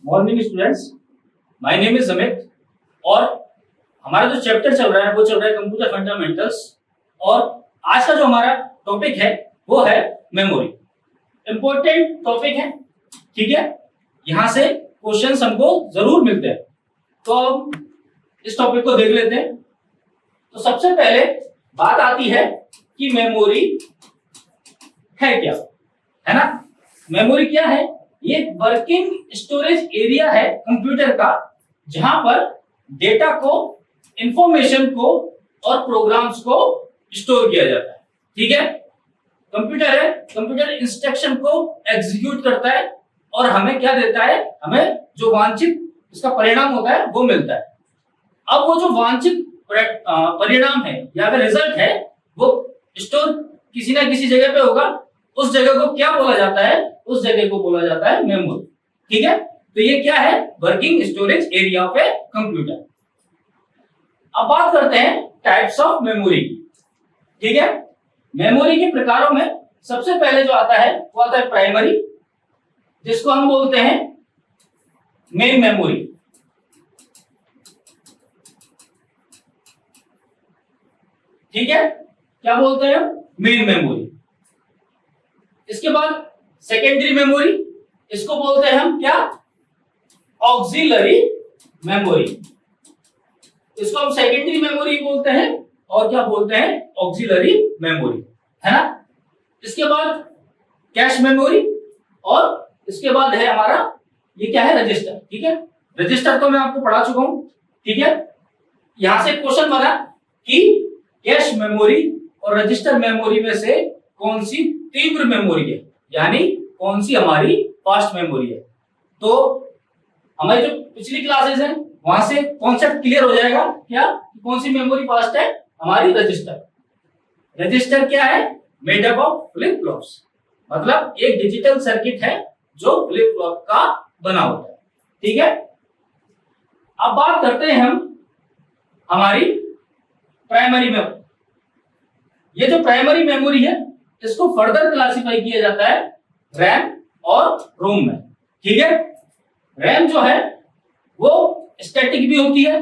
Morning students, my name is Amit और हमारा जो चैप्टर चल रहा है वो चल रहा है कंप्यूटर फंडामेंटल्स। और आज का जो हमारा टॉपिक है वो है मेमोरी। इंपॉर्टेंट टॉपिक है, ठीक है। यहां से क्वेश्चंस हमको जरूर मिलते हैं, तो हम इस टॉपिक को देख लेते हैं। तो सबसे पहले बात आती है कि मेमोरी है क्या, है ना। मेमोरी क्या है? ये वर्किंग स्टोरेज एरिया है कंप्यूटर का, जहां पर डेटा को, इंफॉर्मेशन को और प्रोग्राम्स को स्टोर किया जाता है, ठीक है। कंप्यूटर है, कंप्यूटर इंस्ट्रक्शन को एग्जीक्यूट करता है और हमें क्या देता है, हमें जो वांछित इसका परिणाम होता है वो मिलता है। अब वो जो वांछित परिणाम है या फिर रिजल्ट है वो स्टोर किसी ना किसी जगह पे होगा। उस जगह को क्या बोला जाता है? उस जगह को बोला जाता है मेमोरी, ठीक है। तो ये क्या है? Working storage area of a computer. अब बात करते हैं टाइप्स ऑफ मेमोरी, ठीक है। मेमोरी के प्रकारों में सबसे पहले जो आता है वो आता है प्राइमरी, जिसको हम बोलते हैं मेन मेमोरी। ठीक है, क्या बोलते हैं? Main memory. इसके बाद सेकेंडरी मेमोरी, इसको बोलते हैं हम क्या? Auxiliary memory. इसको हम सेकेंडरी मेमोरी बोलते हैं और क्या बोलते हैं? ऑक्सिलरी मेमोरी, है ना। इसके बाद कैश मेमोरी और इसके बाद है हमारा ये क्या है? रजिस्टर, ठीक है। रजिस्टर तो मैं आपको पढ़ा चुका हूं, ठीक है। यहां से क्वेश्चन बना कि कैश मेमोरी और रजिस्टर मेमोरी में से कौन सी तीव्र मेमोरी है, यानी कौन सी हमारी फास्ट मेमोरी है। तो हमारी जो पिछली क्लासेस हैं वहां से कॉन्सेप्ट क्लियर हो जाएगा क्या, कौन सी मेमोरी फास्ट है? हमारी रजिस्टर। रजिस्टर क्या है? Made up of flip flops, मतलब एक डिजिटल सर्किट है जो फ्लिप फ्लॉप का बना होता है, ठीक है। अब बात करते हैं हम हमारी प्राइमरी मेमोरी। ये जो प्राइमरी मेमोरी है इसको फर्दर क्लासिफाई किया जाता है रैम और रोम में, ठीक है। रैम जो है वो स्टैटिक भी होती है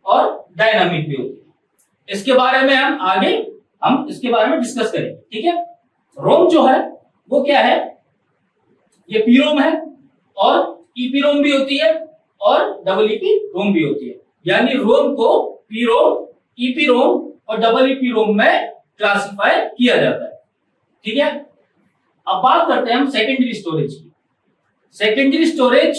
और डायनामिक भी होती है। इसके बारे में हम इसके बारे में डिस्कस करेंगे, ठीक है। रोम जो है वो क्या है? ये पीरोम है और ईपीरोम भी होती है और डबल ईपी रोम भी होती है, यानी रोम को पीरोम, ईपीरोम और डबल ईपीरोम में क्लासिफाई किया जाता है, ठीक है। अब बात करते हैं हम सेकेंडरी स्टोरेज की। सेकेंडरी स्टोरेज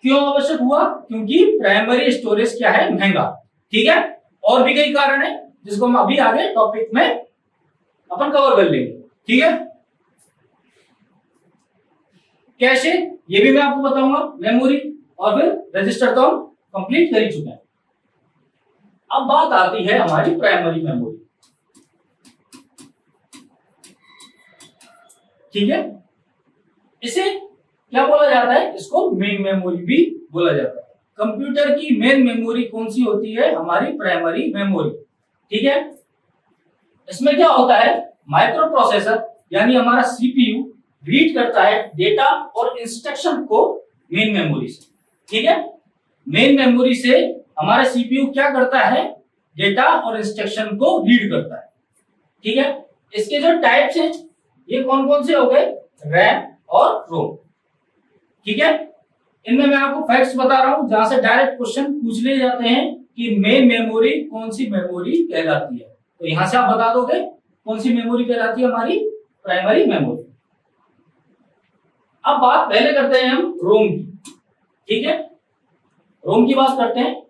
क्यों आवश्यक हुआ? क्योंकि प्राइमरी स्टोरेज क्या है? महंगा, ठीक है। और भी कई कारण है जिसको हम अभी आगे टॉपिक में अपन कवर कर लेंगे, ठीक है। कैसे, ये भी मैं आपको बताऊंगा, मेमोरी और फिर रजिस्टर तो हम कंप्लीट कर ही चुके हैं। अब बात आती है हमारी प्राइमरी मेमोरी, ठीक है। इसे क्या बोला जाता है? इसको मेन मेमोरी भी बोला जाता है। कंप्यूटर की मेन मेमोरी कौन सी होती है? हमारी प्राइमरी मेमोरी, ठीक है। इसमें क्या होता है? माइक्रो प्रोसेसर यानी हमारा सीपीयू रीड करता है डेटा और इंस्ट्रक्शन को मेन मेमोरी से, ठीक है। मेन मेमोरी से हमारा सीपीयू क्या करता है? डेटा और इंस्ट्रक्शन को रीड करता है, ठीक है। इसके जो टाइप्स हैं ये कौन कौन से हो गए? रैम और रोम, ठीक है। इनमें मैं आपको फैक्ट्स बता रहा हूं जहां से डायरेक्ट क्वेश्चन पूछ लिए जाते हैं कि मेन मेमोरी कौन सी मेमोरी कहलाती है। तो यहां से आप बता दोगे कौन सी मेमोरी कहलाती है? हमारी प्राइमरी मेमोरी। अब बात पहले करते हैं हम रोम की, ठीक है। रोम की बात करते हैं।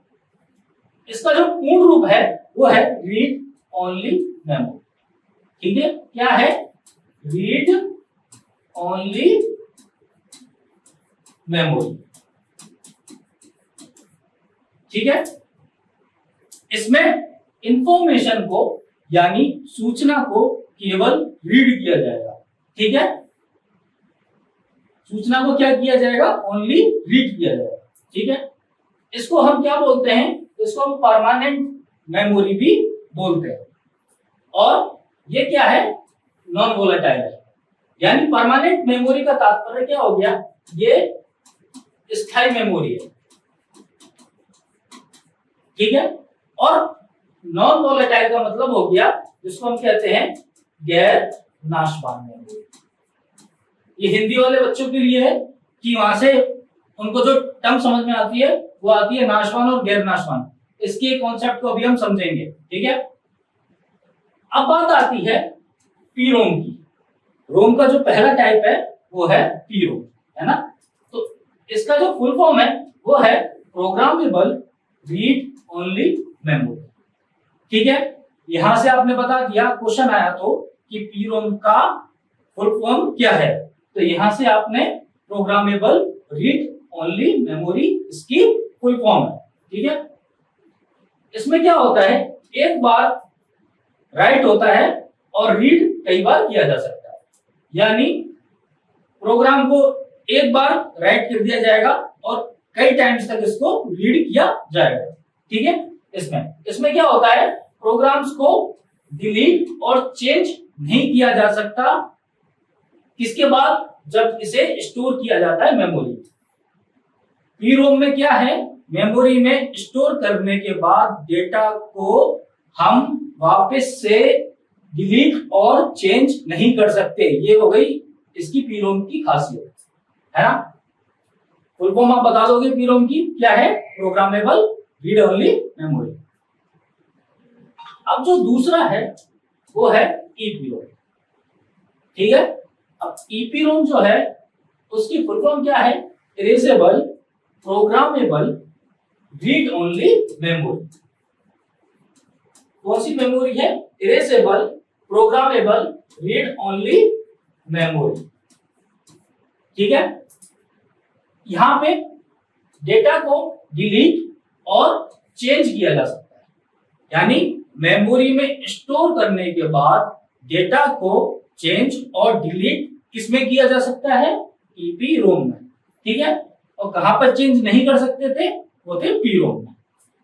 इसका जो पूर्ण रूप है वो है रीड ओनली मेमोरी, ठीक है। क्या है? रीड ओनली मेमोरी, ठीक है। इसमें इंफॉर्मेशन को यानी सूचना को केवल रीड किया जाएगा, ठीक है। सूचना को क्या किया जाएगा? ओनली रीड किया जाएगा, ठीक है। इसको हम क्या बोलते हैं? इसको हम परमानेंट मेमोरी भी बोलते हैं। और ये क्या है? नॉन वोलेटाइल है, यानी परमानेंट मेमोरी का तात्पर्य क्या हो गया, ये स्थायी मेमोरी है, ठीक है। और नॉन वोलेटाइल का मतलब हो गया जिसको हम कहते हैं गैर नाशवान मेमोरी। ये हिंदी वाले बच्चों के लिए है कि वहां से उनको जो टर्म समझ में आती है वो आती है नाशवान और गैर नाशवान। इसके कॉन्सेप्ट को अभी हम समझेंगे, ठीक है। अब बात आती है पीरोम की। रोम का जो पहला टाइप है वो है पीरोम, है ना। तो इसका जो फुल फॉर्म है वो है प्रोग्रामेबल रीड ओनली मेमोरी, ठीक है। यहां से आपने बता दिया, क्वेश्चन आया तो कि पीरोम का फुल फॉर्म क्या है, तो यहां से आपने प्रोग्रामेबल रीड ओनली मेमोरी इसकी फुल फॉर्म है, ठीक है। इसमें क्या होता है, एक बार राइट होता है और रीड कई बार किया जा सकता है, यानी प्रोग्राम को एक बार राइट कर दिया जाएगा और कई टाइम्स तक इसको रीड किया जाएगा, ठीक है। इसमें क्या होता है, प्रोग्राम्स को डिलीट और चेंज नहीं किया जा सकता, किसके बाद, जब इसे स्टोर किया जाता है मेमोरी। पीरोम में क्या है, मेमोरी में स्टोर करने के बाद डेटा को हम वापस से डिलीट और चेंज नहीं कर सकते। ये हो गई इसकी पीरोम की खासियत, है ना। फुल फॉर्म आप बता दोगे पीरोम की क्या है, प्रोग्रामेबल रीड ओनली मेमोरी। अब जो दूसरा है वो है ईपीरोम, ठीक है। अब ईपीरोम जो है उसकी फुल फॉर्म क्या है, erasable programmable read only memory. कौन सी मेमोरी है, erasable programmable read only memory, ठीक है। यहां पे डेटा को डिलीट और चेंज किया जा सकता है, यानी मेमोरी में स्टोर करने के बाद डेटा को चेंज और डिलीट किसमें किया जा सकता है, ईपीरोम में, ठीक है। और कहां पर चेंज नहीं कर सकते थे, वो थे पीरोम में।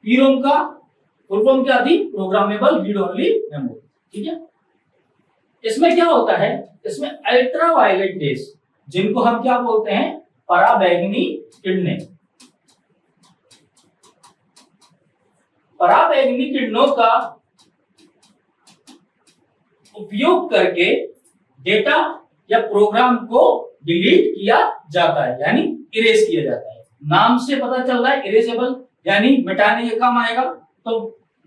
पीरोम का फुल फॉर्म क्या थी, प्रोग्रामेबल रीड ओनली मेमोरी, ठीक है। इसमें क्या होता है, इसमें अल्ट्रा वायलेट रेज, जिनको हम क्या बोलते हैं, पराबैंगनी किरणें, पराबैंगनी किरणों का उपयोग करके डेटा या प्रोग्राम को डिलीट किया जाता है, यानी इरेज किया जाता है। नाम से पता चल रहा है इरेजेबल, यानी मिटाने के काम आएगा। तो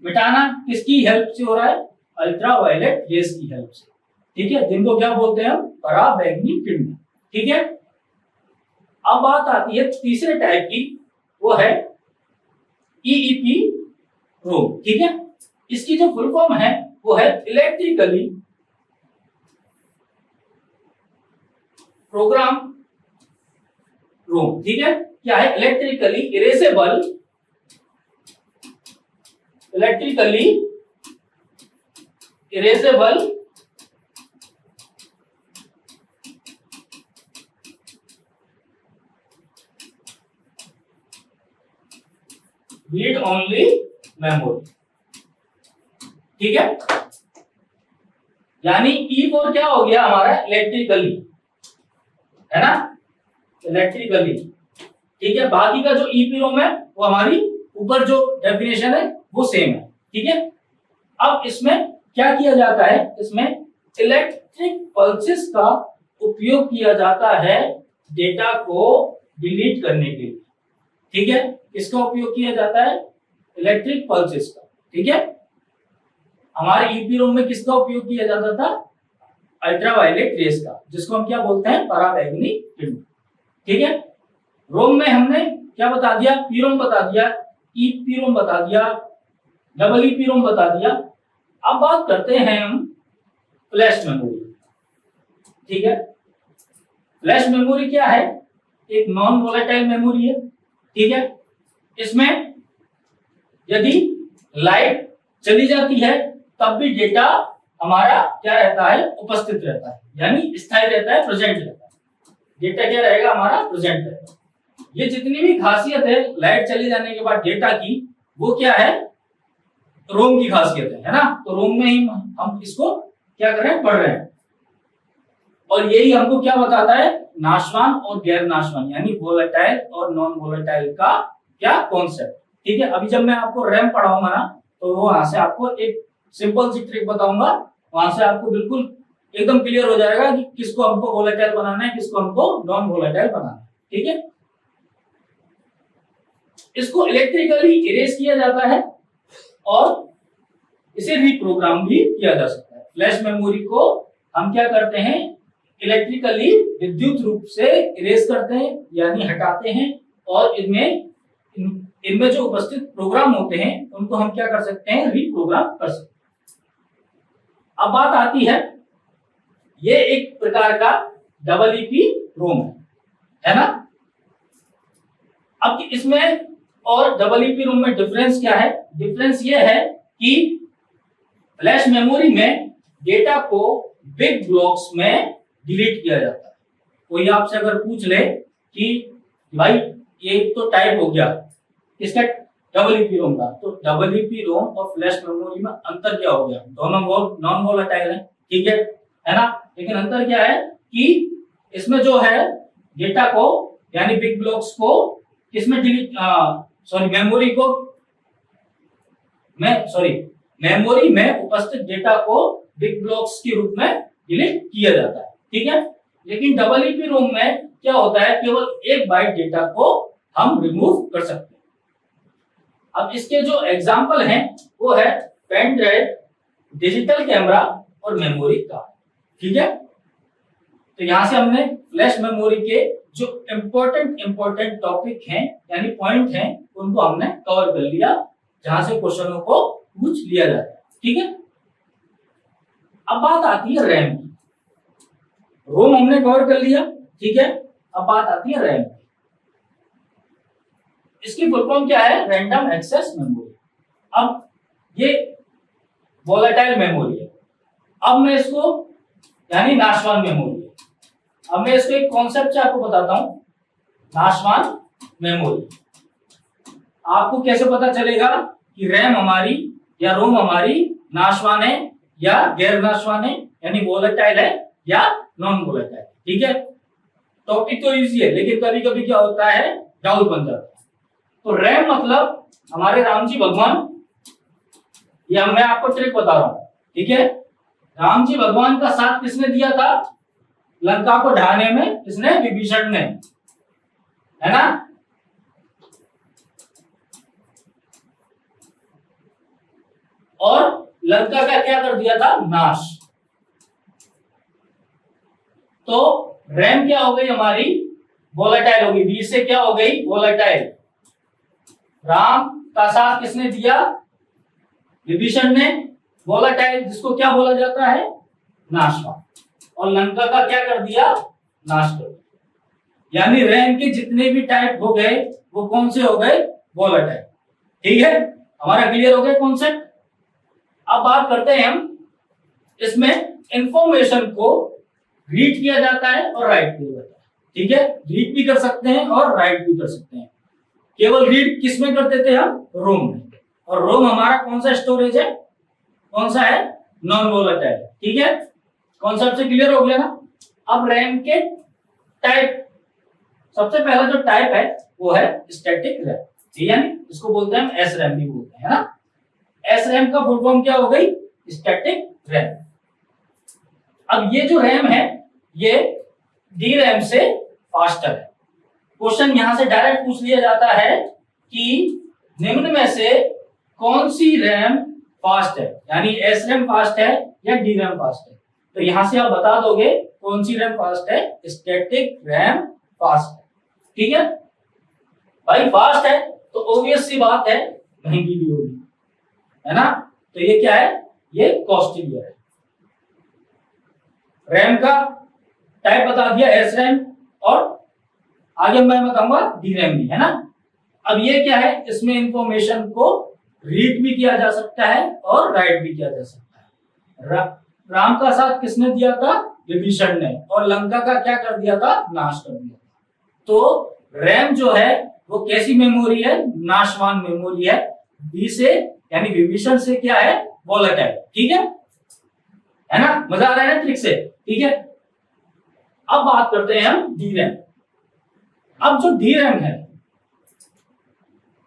मिटाना किसकी हेल्प से हो रहा है, अल्ट्रा वायलेट रेज की हेल्प से, ठीक है, जिनको क्या बोलते हैं हम, पराबैंगनी किरणें, ठीक है। अब बात आती है तीसरे टाइप की, वो है ईईपी रोम, ठीक है। इसकी जो फुल फॉर्म है वो है इलेक्ट्रिकली प्रोग्राम रोम, ठीक है। क्या है, electrically erasable, electrically erasable read only memory, ठीक है। यानी ई फॉर क्या हो गया हमारा, इलेक्ट्रिकली, है ना, इलेक्ट्रिकली, ठीक है। बाकी का जो ईपीरोम है वो हमारी ऊपर जो डेफिनेशन है वो सेम है, ठीक है। अब इसमें क्या किया जाता है, इसमें इलेक्ट्रिक पल्सेस का उपयोग किया जाता है डेटा को डिलीट करने के लिए, ठीक है। किसका उपयोग किया जाता है, इलेक्ट्रिक पल्सेस का, ठीक है। हमारे ईपीरोम में किसका उपयोग किया जाता था, अल्ट्रावायलेट रेस का, जिसको हम क्या बोलते हैं, पराबैंगनी किरण, ठीक है। रोम में हमने क्या बता दिया, पीरोम बता दिया, ईपीरोम बता दिया, डबल ईपीरोम बता दिया। अब बात करते हैं हम फ्लैश मेमोरी, ठीक है। फ्लैश मेमोरी क्या है, एक नॉन वोलेटाइल मेमोरी है, ठीक है। इसमें यदि लाइट चली जाती है तब भी डेटा हमारा क्या रहता है, उपस्थित रहता है, यानी स्थायी रहता है, प्रेजेंट रहता है। डेटा क्या रहेगा हमारा, प्रेजेंट रहेगा। ये जितनी भी खासियत है लाइट चले जाने के बाद डेटा की, वो क्या है, रोम की खासियत है ना। तो रोम में ही हम इसको क्या कर रहे हैं, पढ़ रहे हैं। और यही हमको क्या बताता है, नाशवान और गैर नाशवान यानी वोलेटाइल और नॉन वोलेटाइल का क्या कॉन्सेप्ट। ठीक है, अभी जब मैं आपको रैम पढ़ाऊंगा ना तो वहां से आपको एक सिंपल सी ट्रिक बताऊंगा, वहां से आपको बिल्कुल एकदम क्लियर हो जाएगा कि किसको हमको वोलेटाइल बनाना है, किसको हमको नॉन वोलेटाइल बनाना है। ठीक है, इसको इलेक्ट्रिकली इरेज किया जाता है और इसे रिप्रोग्राम भी किया जा सकता है। फ्लैश मेमोरी को हम क्या करते हैं, इलेक्ट्रिकली विद्युत रूप से इरेज करते हैं यानी हटाते हैं, और इनमें जो उपस्थित प्रोग्राम होते हैं उनको हम क्या कर सकते हैं, रिप्रोग्राम कर सकते हैं। अब बात आती है, ये एक प्रकार का EEPROM है ना। अब इसमें और EEPROM में डिफरेंस क्या है, डिफरेंस ये है कि फ्लैश मेमोरी में डेटा को बिग ब्लॉक्स में डिलीट किया जाता है। कोई आपसे अगर पूछ ले कि भाई ये तो टाइप हो गया इसका EEPROM का, तो EEPROM और फ्लैश मेमोरी में अंतर क्या हो गया, दोनों नॉन वोलेटाइल है, ठीक है ना। लेकिन अंतर क्या है कि इसमें जो है डेटा को यानी बिग ब्लॉक्स को किसमें डिलीट, मेमोरी में उपस्थित डेटा को बिग ब्लॉक्स के रूप में डिलीट किया जाता है। ठीक है, लेकिन EEPROM में क्या होता है, केवल एक बाइट डेटा को हम रिमूव कर सकते हैं। अब इसके जो एग्जाम्पल हैं वो है पेन ड्राइव, डिजिटल कैमरा और मेमोरी कार्ड। ठीक है, तो यहां से हमने फ्लैश मेमोरी के जो इंपॉर्टेंट टॉपिक हैं यानी पॉइंट हैं उनको हमने कवर कर लिया, जहां से क्वेश्चनों को पूछ लिया जाता है। ठीक है, अब बात आती है रैम की। रोम हमने कवर कर लिया, ठीक है, अब बात आती है रैम की। इसकी फुल फॉर्म क्या है, रैंडम एक्सेस मेमोरी। अब ये वोलेटाइल मेमोरी है, अब मैं इसको यानी नाशवान मेमोरी है। अब मैं इसको एक कॉन्सेप्ट से आपको बताता हूं, नाशवान मेमोरी। आपको कैसे पता चलेगा कि रैम हमारी या रोम हमारी नाशवान है या गैर नाशवान है, यानी वोलेटाइल है या नॉन वोलेटाइल। ठीक है, टॉपिक तो इजी है लेकिन कभी कभी क्या होता है, डाउट बन जाता है। तो रैम मतलब हमारे राम जी भगवान, या मैं आपको ट्रिक बता रहा हूं, ठीक है। राम जी भगवान का साथ किसने दिया था, लंका को ढाने में किसने, विभीषण ने, है ना। और लंका का क्या कर दिया था, नाश। तो रैम क्या हो गई हमारी, वोलेटाइल हो गई, वी से क्या हो गई, वोलेटाइल। राम का साथ किसने दिया, विभीषण ने, वोलेटाइल जिसको क्या बोला जाता है, नाशवान। और लंका का क्या कर दिया, नाश कर दिया। यानी रैम के जितने भी टाइप हो गए वो कौन से हो गए, वोलेटाइल। ठीक है, हमारा क्लियर हो गया कॉन्सेप्ट। अब बात करते हैं हम, इसमें इंफॉर्मेशन को रीड किया जाता है और राइट किया जाता है। ठीक है, रीड भी कर सकते हैं और राइट भी कर सकते हैं। केवल रीड किस में करते थे हम, रोम में। और रोम हमारा कौन सा स्टोरेज है, कौन सा है, नॉन वोलेटाइल। ठीक है, कॉन्सेप्ट से क्लियर हो गया ना। अब रैम के टाइप, सबसे पहला जो टाइप है वो है स्टैटिक रैम, यानी इसको बोलते हैं हम एस रैम भी बोलते हैं ना। एस रैम का फुल फॉर्म क्या हो गई, स्टैटिक रैम। अब ये जो रैम है ये डी रैम से फास्टर है। क्वेश्चन यहां से डायरेक्ट पूछ लिया जाता है कि निम्न में से कौन सी रैम फास्ट है, यानी एस रैम फास्ट है या डी रैम फास्ट है। तो यहां से आप बता दोगे कौन सी रैम फास्ट है, स्टैटिक रैम फास्ट है। ठीक है भाई, फास्ट है तो ऑब्वियस सी बात है महंगी भी होगी, है ना। तो ये क्या है, ये कॉस्टली है। रैम का टाइप बता दिया, एस रैम, और आगे मैं बताऊंगा डी रैम भी, है ना। अब ये क्या है, इसमें इंफॉर्मेशन को रीड भी किया जा सकता है और राइट भी किया जा सकता है। राम का साथ किसने दिया था, विभीषण ने, और लंका का क्या कर दिया था, नाश कर दिया। तो रैम जो है वो कैसी मेमोरी है, नाशवान मेमोरी है। बी से यानी विभीषण से क्या है, वोलेटाइल। ठीक है ना, मजा आ रहा है ना ट्रिक से। ठीक है, अब बात करते हैं हम DRAM। अब जो DRAM है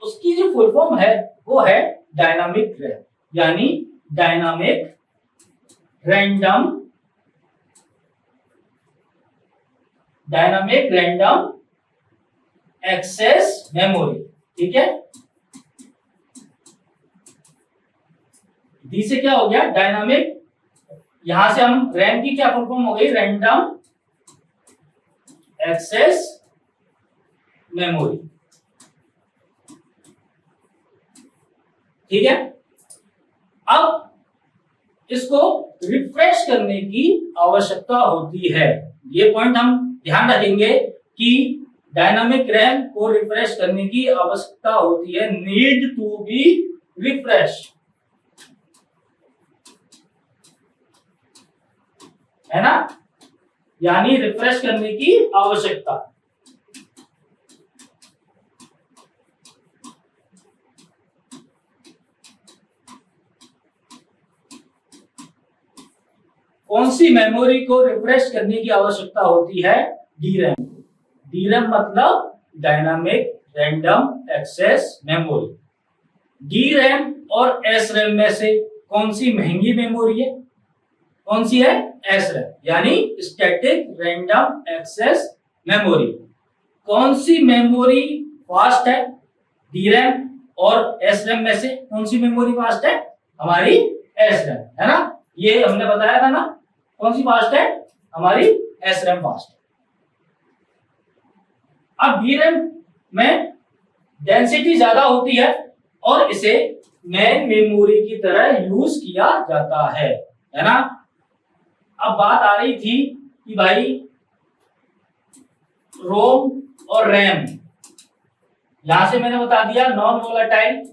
उसकी जो फुल फॉर्म है वो है डायनामिक रैम, यानी डायनामिक रैंडम एक्सेस मेमोरी। ठीक है, डी से क्या हो गया डायनामिक, यहां से हम रैम की क्या फुल फॉर्म हो गई रैंडम एक्सेस मेमोरी। ठीक है, अब इसको रिफ्रेश करने की आवश्यकता होती है। ये पॉइंट हम ध्यान रखेंगे कि डायनामिक रैम को रिफ्रेश करने की आवश्यकता होती है, नीड टू बी रिफ्रेश, है ना, यानी रिफ्रेश करने की आवश्यकता। कौन सी मेमोरी को रिफ्रेश करने की आवश्यकता होती है DRAM। DRAM मतलब dynamic random access memory. DRAM और SRAM में से कौन सी महंगी मेमोरी है, कौन सी है SRAM, यानी स्टैटिक रैंडम एक्सेस मेमोरी। कौन सी मेमोरी फास्ट है DRAM और SRAM में से कौन सी मेमोरी फास्ट है, हमारी SRAM, है ना, ये हमने बताया था ना, कौन सी फास्ट है, हमारी SRAM फास्ट है। अब DRAM में डेंसिटी ज्यादा होती है और इसे मेन मेमोरी की तरह यूज किया जाता है ना। अब बात आ रही थी कि भाई रोम और रैम, यहां से मैंने बता दिया नॉन वोलेटाइल,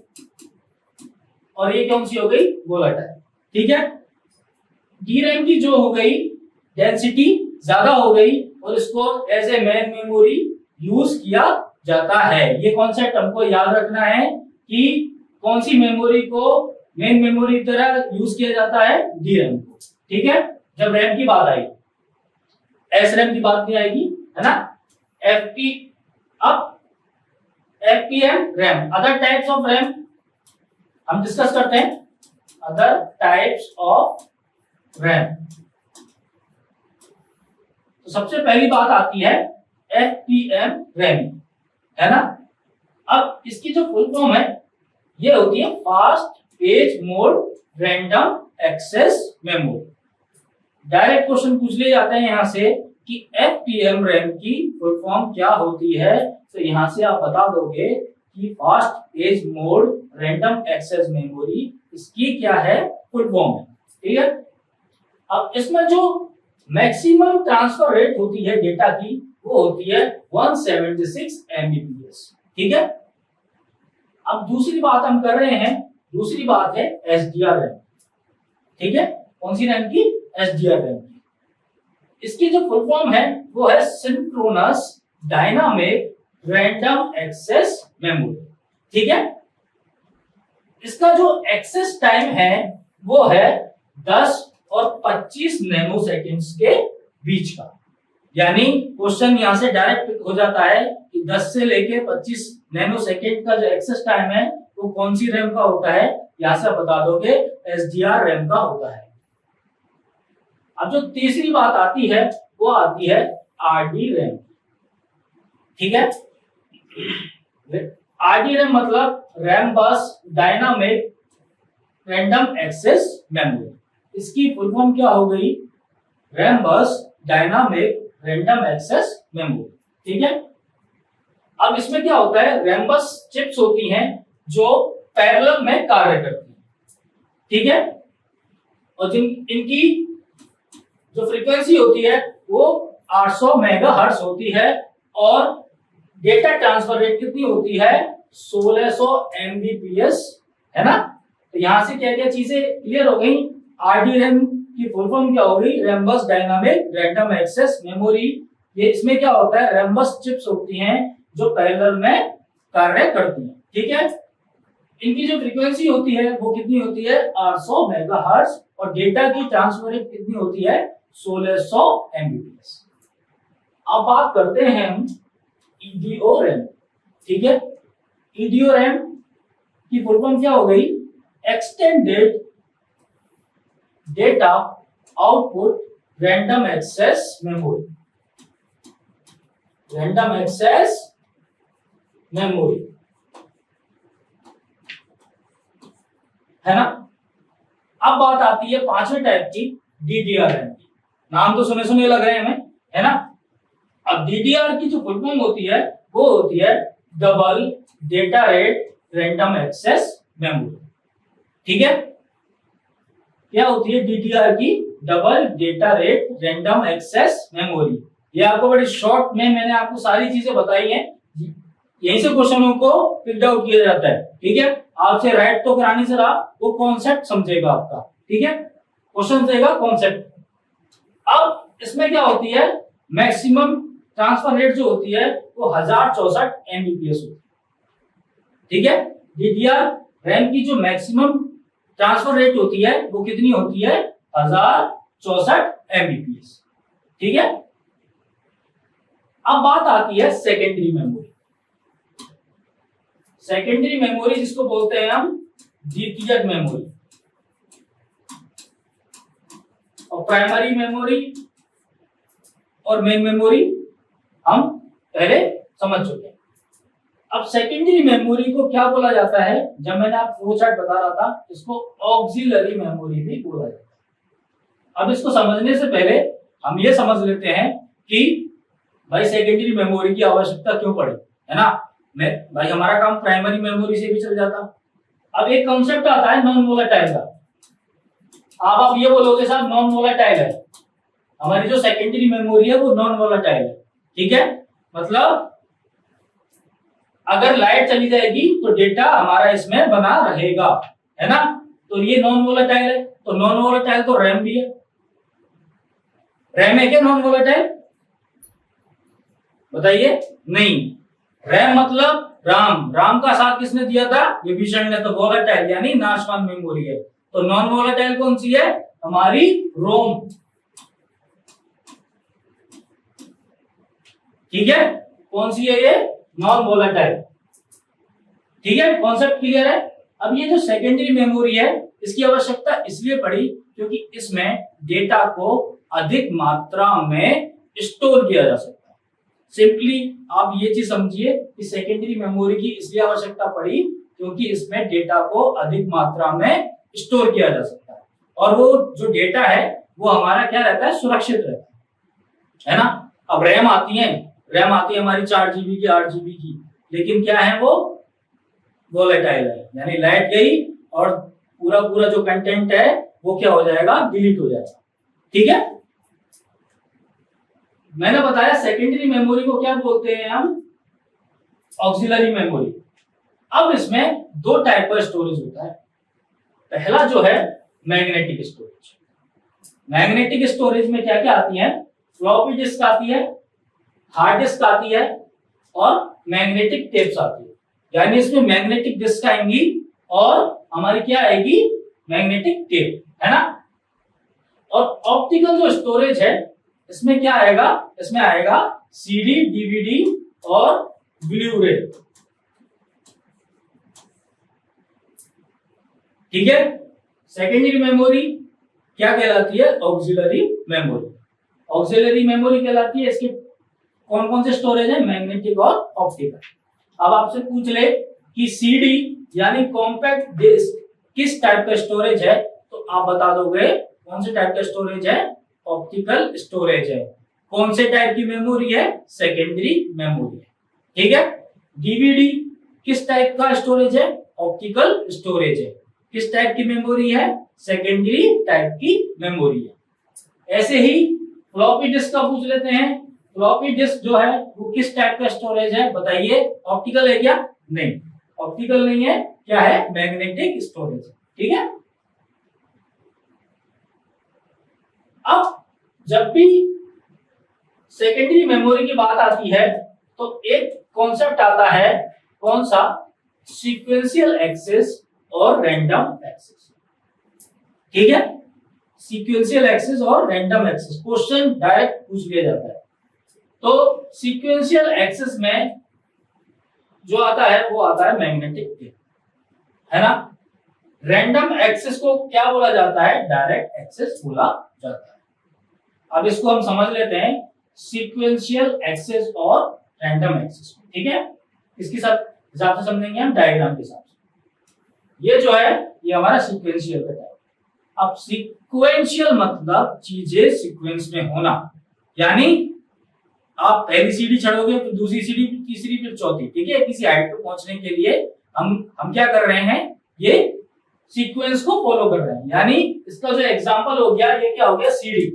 और ये कौन सी हो गई वोलेटाइल। ठीक है, DRAM की जो हो गई डेंसिटी ज्यादा हो गई और इसको as a main memory use किया जाता है। ये कॉन्सेप्ट हमको याद रखना है कि कौन सी मेमोरी को मेन मेमोरी की तरह यूज किया जाता है, DRAM को। ठीक है, जब रैम की बात आई, SRAM की बात नहीं आएगी, है ना। अब FPM RAM, other types of RAM हम डिस्कस करते हैं, अदर टाइप्स ऑफ रैम। तो सबसे पहली बात आती है FPM रैम, है ना। अब इसकी जो फुल फॉर्म है ये होती है fast page mode random access memory. Direct question पूछ लिए जाते हैं यहां से कि FPM रैम की फुल फॉर्म क्या होती है, तो यहां से आप बता दोगे कि fast page mode random access memory, इसकी क्या है फुल फॉर्म है। ठीक है, अब इसमें जो मैक्सिमम ट्रांसफर रेट होती है डेटा की वो होती है 176 Mbps। ठीक है, अब दूसरी बात हम कर रहे हैं, दूसरी बात है SDR रैम। ठीक है, कौन सी रैम की, SDR रैम की। इसकी जो फुल फॉर्म है वो है synchronous dynamic random access memory. ठीक है, इसका जो एक्सेस टाइम है वो है 10 और 25 नैनो सेकेंड्स के बीच का, यानी क्वेश्चन यहां से डायरेक्ट हो जाता है कि 10 से लेके 25 नैनो सेकेंड का जो एक्सेस टाइम है वो कौन सी रैम का होता है, यहां से बता दोगे SDR रैम का होता है। अब जो तीसरी बात आती है वो आती है RD रैम। ठीक है, RD रैम मतलब रैम बस डायनामिक रैंडम एक्सेस मेमोरी। इसकी फुल फॉर्म क्या हो गई, रैम बस डायनामिक रैंडम एक्सेस मेमोरी। ठीक है, अब इसमें क्या होता है, रैम बस चिप्स होती हैं जो पैरेलल में कार्य करती हैं। ठीक है, और इनकी जो फ्रीक्वेंसी होती है वो 800 मेगाहर्ट्ज होती है और डेटा ट्रांसफर रेट कितनी होती है, 1600 Mbps, है ना। तो यहां से क्या क्या चीजें क्लियर हो गई। RD रैम की फुल फॉर्म क्या होगी, रैम बस डायनामिक रैंडम एक्सेस मेमोरी। ये इसमें क्या होता है, रैम बस चिप्स होती हैं जो पैरेलल में कार्य करती हैं। ठीक है, इनकी जो फ्रीक्वेंसी होती है वो कितनी होती है, 800 मेगाहर्ट्ज, और डेटा की ट्रांसफर रेट कितनी होती है, 1600 Mbps। अब बात करते हैं हम ईडीओ रैम। ठीक है, ईडीओ रैम की फुल फॉर्म क्या हो गई? Extended data output random access memory. Random access memory है ना। अब बात आती है पांचवें टाइप की, डीडीआर रैम की। नाम तो सुने सुने लग रहे हैं हमें, है ना। अब डीडीआर की जो फुल फॉर्म होती है वो होती है double data rate random access memory. ठीक है, क्या होती है डीडीआर की? Double data rate random access memory. ये आपको बड़ी शॉर्ट में मैंने आपको सारी चीजें बताई हैं, यहीं से क्वेश्चनों को पिक आउट किया जाता है। ठीक है, आपसे राइट तो कराने से रहा, वो कॉन्सेप्ट समझेगा आपका। ठीक है, क्वेश्चन देगा कॉन्सेप्ट। अब इसमें क्या होती है? मैक्सिमम ट्रांसफर रेट जो होती है वो 1064 एमबीपीएस होती है। ठीक है, डीडीआर रैम की जो मैक्सिमम ट्रांसफर रेट होती है वो कितनी होती है? 1064 एमबीपीएस। ठीक है, अब बात आती है सेकेंडरी मेमोरी। सेकेंडरी मेमोरी जिसको बोलते हैं हम द्वितीयक मेमोरी, और प्राइमरी मेमोरी और मेन मेमोरी हम पहले समझ चुके हैं। अब सेकेंडरी मेमोरी को क्या बोला जाता है? जब मैंने आप फ्लो चार्ट बता रहा था, इसको ऑक्सिलरी मेमोरी भी बोला जाता है। अब इसको समझने से पहले हम ये समझ लेते हैं कि भाई सेकेंडरी मेमोरी की आवश्यकता क्यों पड़ी, है ना। भाई हमारा काम प्राइमरी मेमोरी से भी चल जाता। अब एक कॉन्सेप्ट आता है नॉन वोलेटाइल का। अब आप ये बोलोगे साहब नॉन वोलेटाइल है, हमारी जो सेकेंडरी मेमोरी है वो नॉन वोलेटाइल है। ठीक है, मतलब अगर लाइट चली जाएगी तो डेटा हमारा इसमें बना रहेगा, है ना। तो ये नॉन वोलेटाइल है, तो नॉन वोलेटाइल तो रैम भी है। रैम है क्या नॉन वोलेटाइल? बताइए। नहीं, रैम मतलब राम, राम का साथ किसने दिया था? विभीषण ने। तो वोलेटाइल यानी नाशवान मेमोरी है। तो नॉन वोलेटाइल कौन सी है? हमारी रोम। ठीक है, कौन सी है ये? Non volatile. ठीक है, कॉन्सेप्ट क्लियर है। अब ये जो सेकेंडरी मेमोरी है इसकी आवश्यकता इसलिए पड़ी क्योंकि इसमें डेटा को अधिक मात्रा में स्टोर किया जा सकता है। सिंपली आप ये चीज समझिए कि सेकेंडरी मेमोरी की इसलिए आवश्यकता पड़ी क्योंकि इसमें डेटा को अधिक मात्रा में स्टोर किया जा सकता है, और वो जो डेटा है वो हमारा क्या रहता है? सुरक्षित रहता है ना। अब रैम आती है हमारी 4 जीबी की, 8 जीबी की, लेकिन क्या है? वो वोलेटाइल है, यानी लाइट गई और पूरा पूरा जो कंटेंट है वो क्या हो जाएगा? डिलीट हो जाएगा। ठीक है, मैंने बताया सेकेंडरी मेमोरी को क्या बोलते हैं हम? Auxiliary memory. अब इसमें दो टाइप का स्टोरेज होता है। पहला जो है मैग्नेटिक स्टोरेज। मैग्नेटिक स्टोरेज में क्या क्या आती है? फ्लॉपी डिस्क आती है, हार्ड डिस्क आती है और मैग्नेटिक टेप्स आती है। यानी इसमें मैग्नेटिक डिस्क आएंगी और हमारी क्या आएगी? मैग्नेटिक टेप, है ना। और ऑप्टिकल जो स्टोरेज है इसमें क्या आएगा? इसमें आएगा सीडी, डीवीडी और ब्लू-रे। ठीक है, सेकेंडरी मेमोरी क्या कहलाती है? Auxiliary memory. ऑक्सिलरी मेमोरी कहलाती है। इसके कौन कौन से स्टोरेज है? मैग्नेटिक और ऑप्टिकल। अब आपसे पूछ ले कि सीडी यानी कॉम्पैक्ट डिस्क किस टाइप का स्टोरेज है, तो आप बता दोगे कौन से टाइप का स्टोरेज है? ऑप्टिकल स्टोरेज है। कौन से टाइप की मेमोरी है? सेकेंडरी मेमोरी है। ठीक है, डीवीडी किस टाइप का स्टोरेज है? ऑप्टिकल स्टोरेज है। किस टाइप की मेमोरी है? सेकेंडरी टाइप की मेमोरी है। ऐसे ही फ्लॉपी डिस्क का पूछ लेते हैं। फ्लॉपी डिस्क जो है वो किस टाइप का स्टोरेज है? बताइए। ऑप्टिकल है क्या? नहीं, ऑप्टिकल नहीं है। क्या है? Magnetic storage. ठीक है, अब जब भी सेकेंडरी मेमोरी की बात आती है तो एक कॉन्सेप्ट आता है, कौन सा? सीक्वेंशियल एक्सेस और रैंडम एक्सेस। ठीक है, सीक्वेंशियल एक्सेस और रैंडम एक्सेस क्वेश्चन डायरेक्ट पूछ लिया जाता है। तो सीक्वेंशियल एक्सेस में जो आता है वो आता है मैग्नेटिक टेप, है ना। रैंडम एक्सेस को क्या बोला जाता है? डायरेक्ट एक्सेस बोला जाता है। अब इसको हम समझ लेते हैं सीक्वेंशियल एक्सेस और रैंडम एक्सेस, ठीक है। इसके साथ हिसाब से समझेंगे हम डायग्राम के हिसाब से। ये जो है ये हमारा सीक्वेंशियल का टाइप। अब सीक्वेंशियल मतलब चीजें सीक्वेंस में होना, यानी आप पहली सीढ़ी चढ़ोगे फिर दूसरी सीढ़ी फिर तीसरी फिर चौथी, ठीक है। किसी हाइट पे पहुंचने के लिए हम क्या कर रहे हैं? ये सीक्वेंस को फॉलो कर रहे हैं। यानी इसका जो एग्जांपल हो गया ये क्या हो गया? सीढ़ी,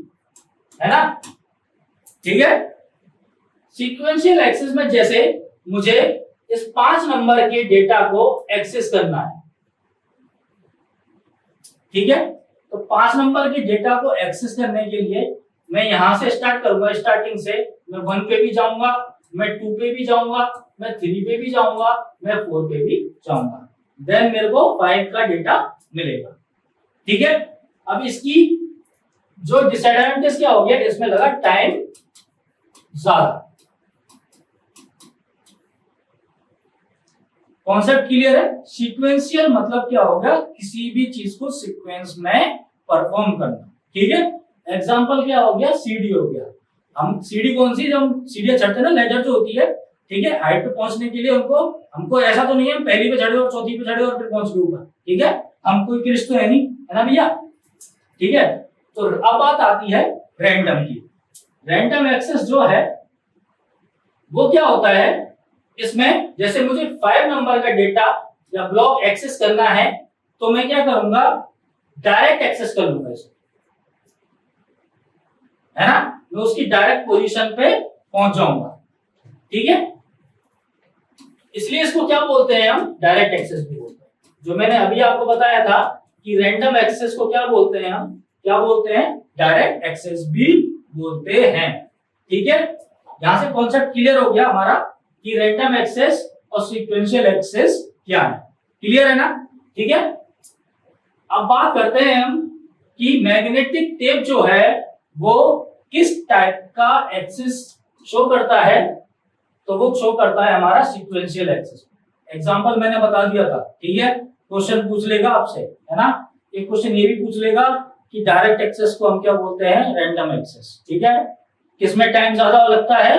है ना, ठीक है। सीक्वेंशियल एक्सेस में जैसे मुझे इस 5 नंबर के डेटा को एक्सेस करना है, ठीक है। तो 5 नंबर के डेटा को एक्सेस करने के लिए मैं यहां से स्टार्ट करूंगा, स्टार्टिंग से मैं 1 पे भी जाऊंगा, मैं 2 पे भी जाऊंगा, मैं 3 पे भी जाऊंगा, मैं 4 पे भी जाऊंगा, देन मेरे को 5 का डेटा मिलेगा, ठीक है। अब इसकी जो डिसएडवांटेज क्या हो गया? इसमें लगा टाइम ज्यादा। कॉन्सेप्ट क्लियर है? सीक्वेंशियल मतलब क्या होगा? किसी भी चीज को सीक्वेंस में परफॉर्म करना, ठीक है। एग्जांपल क्या हो गया? सीढ़ी हो गया। हम सीढ़ी कौन सी, जब हम सीढ़ियां चढ़ते हैं ना, लेडर जो होती है, ठीक है, हाइट पे पहुंचने के लिए हमको ऐसा तो नहीं है पहली पे चढ़े और चौथी पे चढ़े और फिर पहुंच गए ऊपर, ठीक है। हम कोई क्रिश तो है नहीं, है ना भैया, ठीक है। तो अब बात आती है रैंडम की। रैंडम एक्सेस जो है वो क्या होता है? इसमें जैसे मुझे 5 नंबर का डेटा या ब्लॉक एक्सेस करना है तो मैं क्या करूंगा? डायरेक्ट एक्सेस कर लूंगा इसे, है ना। मैं उसकी डायरेक्ट पोजीशन पे पहुंच जाऊंगा, ठीक है। इसलिए इसको क्या बोलते हैं हम? डायरेक्ट एक्सेस भी बोलते हैं। जो मैंने अभी आपको बताया था कि रैंडम एक्सेस को क्या बोलते हैं हम? क्या बोलते हैं? डायरेक्ट एक्सेस भी बोलते हैं, ठीक है। यहां से कॉन्सेप्ट क्लियर हो गया हमारा कि रैंडम एक्सेस और सीक्वेंशियल एक्सेस क्या है। क्लियर है ना? ठीक है। अब बात करते हैं हम कि मैग्नेटिक टेप जो है वो किस टाइप का एक्सेस शो करता है? तो वो शो करता है हमारा सीक्वेंशियल एक्सेस। एग्जांपल मैंने बता दिया था, ठीक है। क्वेश्चन पूछ लेगा आपसे, है ना। एक क्वेश्चन ये भी पूछ लेगा कि डायरेक्ट एक्सेस को हम क्या बोलते हैं? रैंडम एक्सेस, ठीक है। किसमें टाइम ज्यादा लगता है?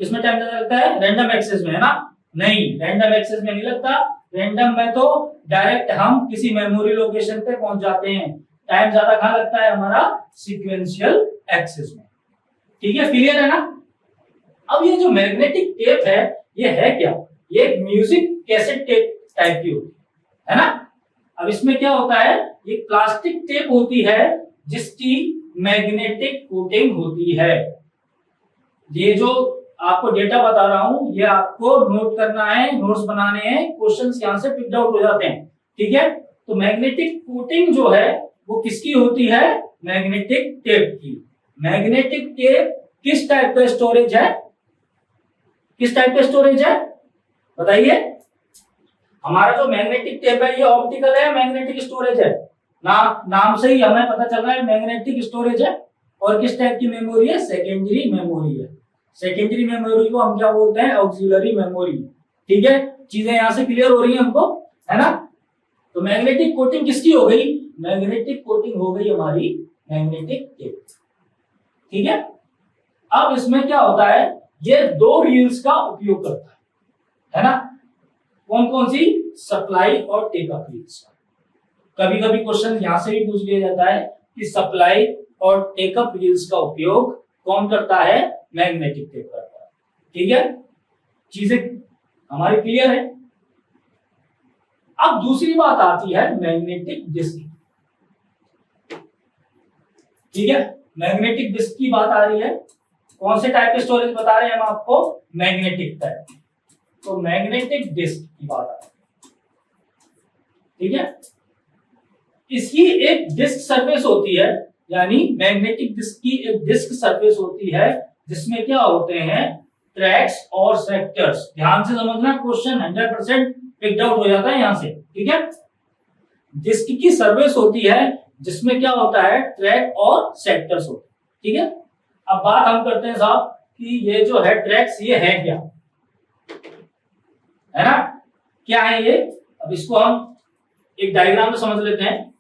किसमें टाइम ज्यादा लगता है? रैंडम एक्सेस में, है ना। नहीं, रैंडम एक्सेस में नहीं लगता। रैंडम में तो डायरेक्ट हम किसी मेमोरी लोकेशन पे पहुंच जाते हैं। टाइम ज्यादा कहां लगता है? हमारा सीक्वेंशियल एक्सेस में, ठीक है। क्लियर है ना? अब ये जो मैग्नेटिक टेप है ये है क्या? ये म्यूजिक कैसेट टेप टाइप की होती है ना। अब इसमें क्या होता है? ये प्लास्टिक टेप होती है जिसकी मैग्नेटिक कोटिंग होती है। ये जो आपको डेटा बता रहा हूं ये आपको नोट करना है, नोट्स बनाने हैं, क्वेश्चंस यहां से पिक्ड आउट हो जाते हैं, ठीक है। तो मैग्नेटिक कोटिंग जो है वो किसकी होती है? मैग्नेटिक टेप की। मैग्नेटिक टेप किस टाइप का स्टोरेज है? किस टाइप का स्टोरेज है बताइए? हमारा जो मैग्नेटिक टेप है ये ऑप्टिकल है, मैग्नेटिक स्टोरेज है। नाम से ही हमें पता चल रहा है मैग्नेटिक स्टोरेज है। और किस टाइप की मेमोरी है? सेकेंडरी मेमोरी है। सेकेंडरी मेमोरी को हम क्या बोलते हैं? ऑक्सिलरी मेमोरी, ठीक है। चीजें यहां से क्लियर हो रही है हमको, है ना। तो मैग्नेटिक कोटिंग किसकी हो गई? मैग्नेटिक कोटिंग हो गई हमारी मैग्नेटिक टेप, ठीक है। अब इसमें क्या होता है? ये 2 रील्स का उपयोग करता है ना। कौन कौन सी? सप्लाई और टेकअप रील्स। कभी कभी क्वेश्चन यहां से भी पूछ लिया जाता है कि सप्लाई और टेकअप रील्स का उपयोग कौन करता है? मैग्नेटिक टेप करता है, ठीक है। चीजें हमारी क्लियर है। अब दूसरी बात आती है मैग्नेटिक डिस्क, ठीक है। मैग्नेटिक डिस्क की बात आ रही है। कौन से टाइप के स्टोरेज बता रहे हैं हम आपको? Magnetic type. तो मैग्नेटिक डिस्क की बात आ रही है, ठीक है। इसकी एक डिस्क सरफेस होती है, यानी मैग्नेटिक डिस्क की एक डिस्क सरफेस होती है जिसमें क्या होते हैं? ट्रैक्स और सेक्टर्स। ध्यान से समझना, क्वेश्चन 100% पिक्ड आउट हो जाता है यहां से, ठीक है। डिस्क की सरफेस होती है जिसमें क्या होता है? ट्रैक और सेक्टर्स होते हैं, ठीक है। अब बात हम करते हैं साहब कि ये जो है ट्रैक्स ये है क्या, है ना, क्या है ये। अब इसको हम एक डायग्राम में समझ लेते हैं।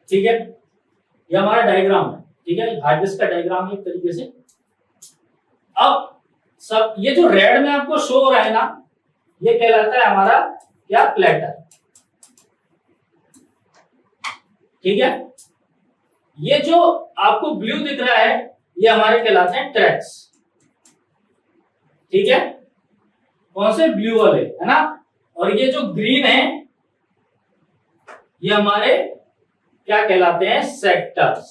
ठीक है, ये हमारा डायग्राम है, ठीक है, हार्ड डिस्क का डायग्राम है एक तरीके से। अब सब ये जो रेड में आपको शो हो रहा है ना, ये कहलाता है हमारा क्या, प्लेटर, ठीक है। ये जो आपको ब्लू दिख रहा है ये हमारे कहलाते हैं ट्रैक्स, ठीक है, कौन से, ब्लू वाले, है ना। और ये जो ग्रीन है ये हमारे क्या कहलाते हैं, सेक्टर्स,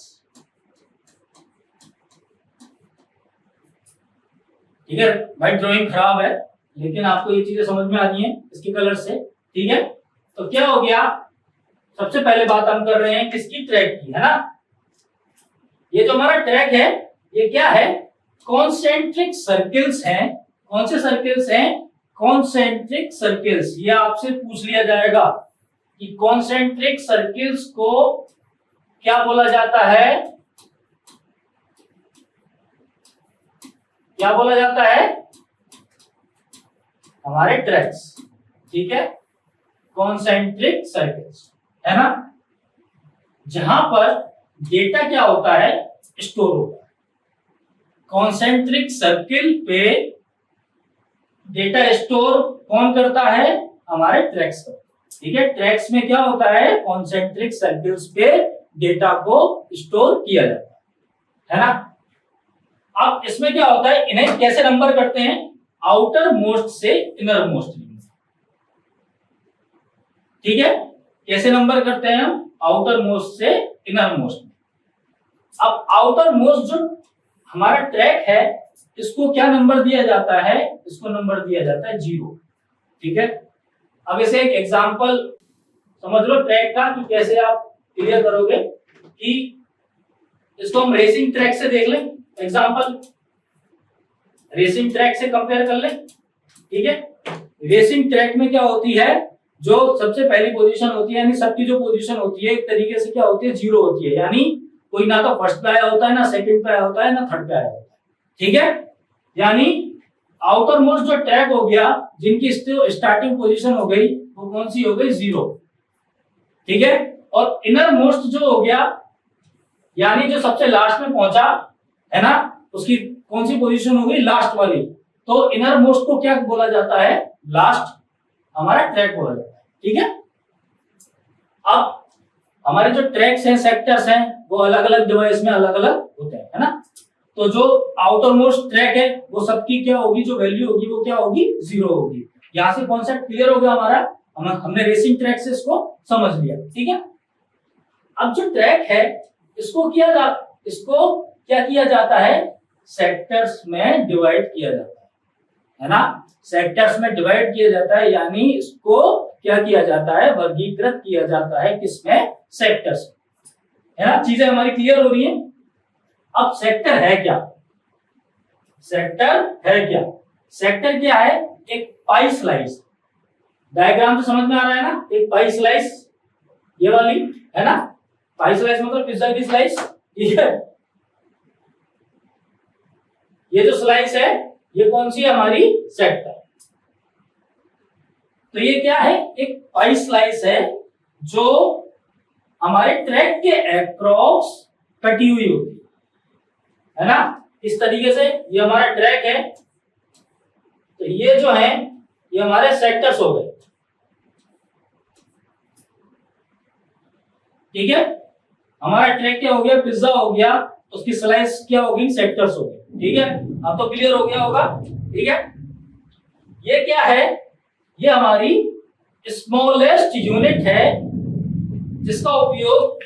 ठीक है। भाई ड्राइंग खराब है लेकिन आपको ये चीजें समझ में आ रही हैं इसकी कलर से, ठीक है। तो क्या हो गया, सबसे पहले बात हम कर रहे हैं किसकी, ट्रैक की, है ना। ये जो हमारा ट्रैक है ये क्या है, कॉन्सेंट्रिक सर्किल्स हैं। कौन से सर्किल्स हैं, कॉन्सेंट्रिक सर्किल्स। ये आपसे पूछ लिया जाएगा कि कॉन्सेंट्रिक सर्किल्स को क्या बोला जाता है, क्या बोला जाता है, हमारे ट्रैक्स, ठीक है, कॉन्सेंट्रिक सर्किल्स, है ना, जहां पर डेटा क्या होता है, स्टोर होता है। कॉन्सेंट्रिक सर्किल पे डेटा स्टोर कौन करता है, हमारे ट्रैक्स करता है, ठीक है। ट्रैक्स में क्या होता है, कॉन्सेंट्रिक सर्किल्स पे डेटा को स्टोर किया जाता है ना। अब इसमें क्या होता है, इन्हें कैसे नंबर करते हैं, आउटर मोस्ट से इनर मोस्ट, ठीक है। कैसे नंबर करते हैं हम, आउटर मोस्ट से इनर मोस्ट। अब आउटर मोस्ट जो हमारा ट्रैक है इसको क्या नंबर दिया जाता है, इसको नंबर दिया जाता है 0, ठीक है। अब इसे एक एग्जांपल समझ लो ट्रैक का कि कैसे आप क्लियर करोगे, कि इसको हम रेसिंग ट्रैक से देख लें, एग्जांपल रेसिंग ट्रैक से कंपेयर कर लें, ठीक है। रेसिंग ट्रैक में क्या होती है, जो सबसे पहली पोजीशन होती है, यानी सबकी जो पोजीशन होती है एक तरीके से क्या होती है, 0 होती है, यानी कोई ना तो फर्स्ट पे आया होता है, ना सेकंड पे आया होता है, ना थर्ड पे आया होता है, ठीक है। यानी आउटर मोस्ट जो ट्रैक हो गया, जिनकी स्टार्टिंग पोजीशन हो गई वो कौन सी हो गई, 0, ठीक है। और इनर मोस्ट जो हो गया, यानी जो सबसे लास्ट में पहुंचा, है ना, उसकी कौन सी पोजीशन हो गई, लास्ट वाली। तो इनर मोस्ट को क्या बोला जाता है, लास्ट हमारा ट्रैक बोला जाता है, ठीक है। अब हमारे जो ट्रैक्स हैं, सेक्टर्स हैं, वो अलग अलग डिवाइस में अलग अलग होते हैं, है ना। तो जो आउटर मोस्ट ट्रैक है वो सबकी क्या होगी, जो वैल्यू होगी वो क्या होगी, 0 होगी। यहां से कॉन्सेप्ट क्लियर हो गया हमारा, हमने रेसिंग ट्रैक से इसको समझ लिया, ठीक है। अब जो ट्रैक है इसको क्या किया जाता है, सेक्टर्स में डिवाइड किया जाता है ना, सेक्टर्स में डिवाइड किया जाता है, यानी इसको क्या किया जाता है, वर्गीकृत किया जाता है, किसमें, सेक्टर्स, है ना। चीजें हमारी क्लियर हो रही हैं। अब सेक्टर है क्या, सेक्टर है क्या, सेक्टर क्या है, एक पाई स्लाइस, डायग्राम से समझ में आ रहा है ना, एक पाई स्लाइस ये वाली, है ना, पाई स्लाइस मतलब पिज्जा की स्लाइस, ठीक है। ये जो स्लाइस है ये कौन सी है, हमारी सेक्टर। तो ये क्या है, एक पाई स्लाइस है जो हमारे ट्रैक के अक्रॉस कटी हुई होती है ना, इस तरीके से। ये हमारा ट्रैक है, तो ये जो है ये हमारे सेक्टर्स हो गए, ठीक है। हमारा ट्रैक क्या हो गया, पिज्जा हो गया, उसकी स्लाइस क्या होगी, सेक्टर्स हो गए, ठीक है। अब तो क्लियर हो गया होगा, ठीक है। ये क्या है, ये हमारी स्मॉलेस्ट यूनिट है जिसका उपयोग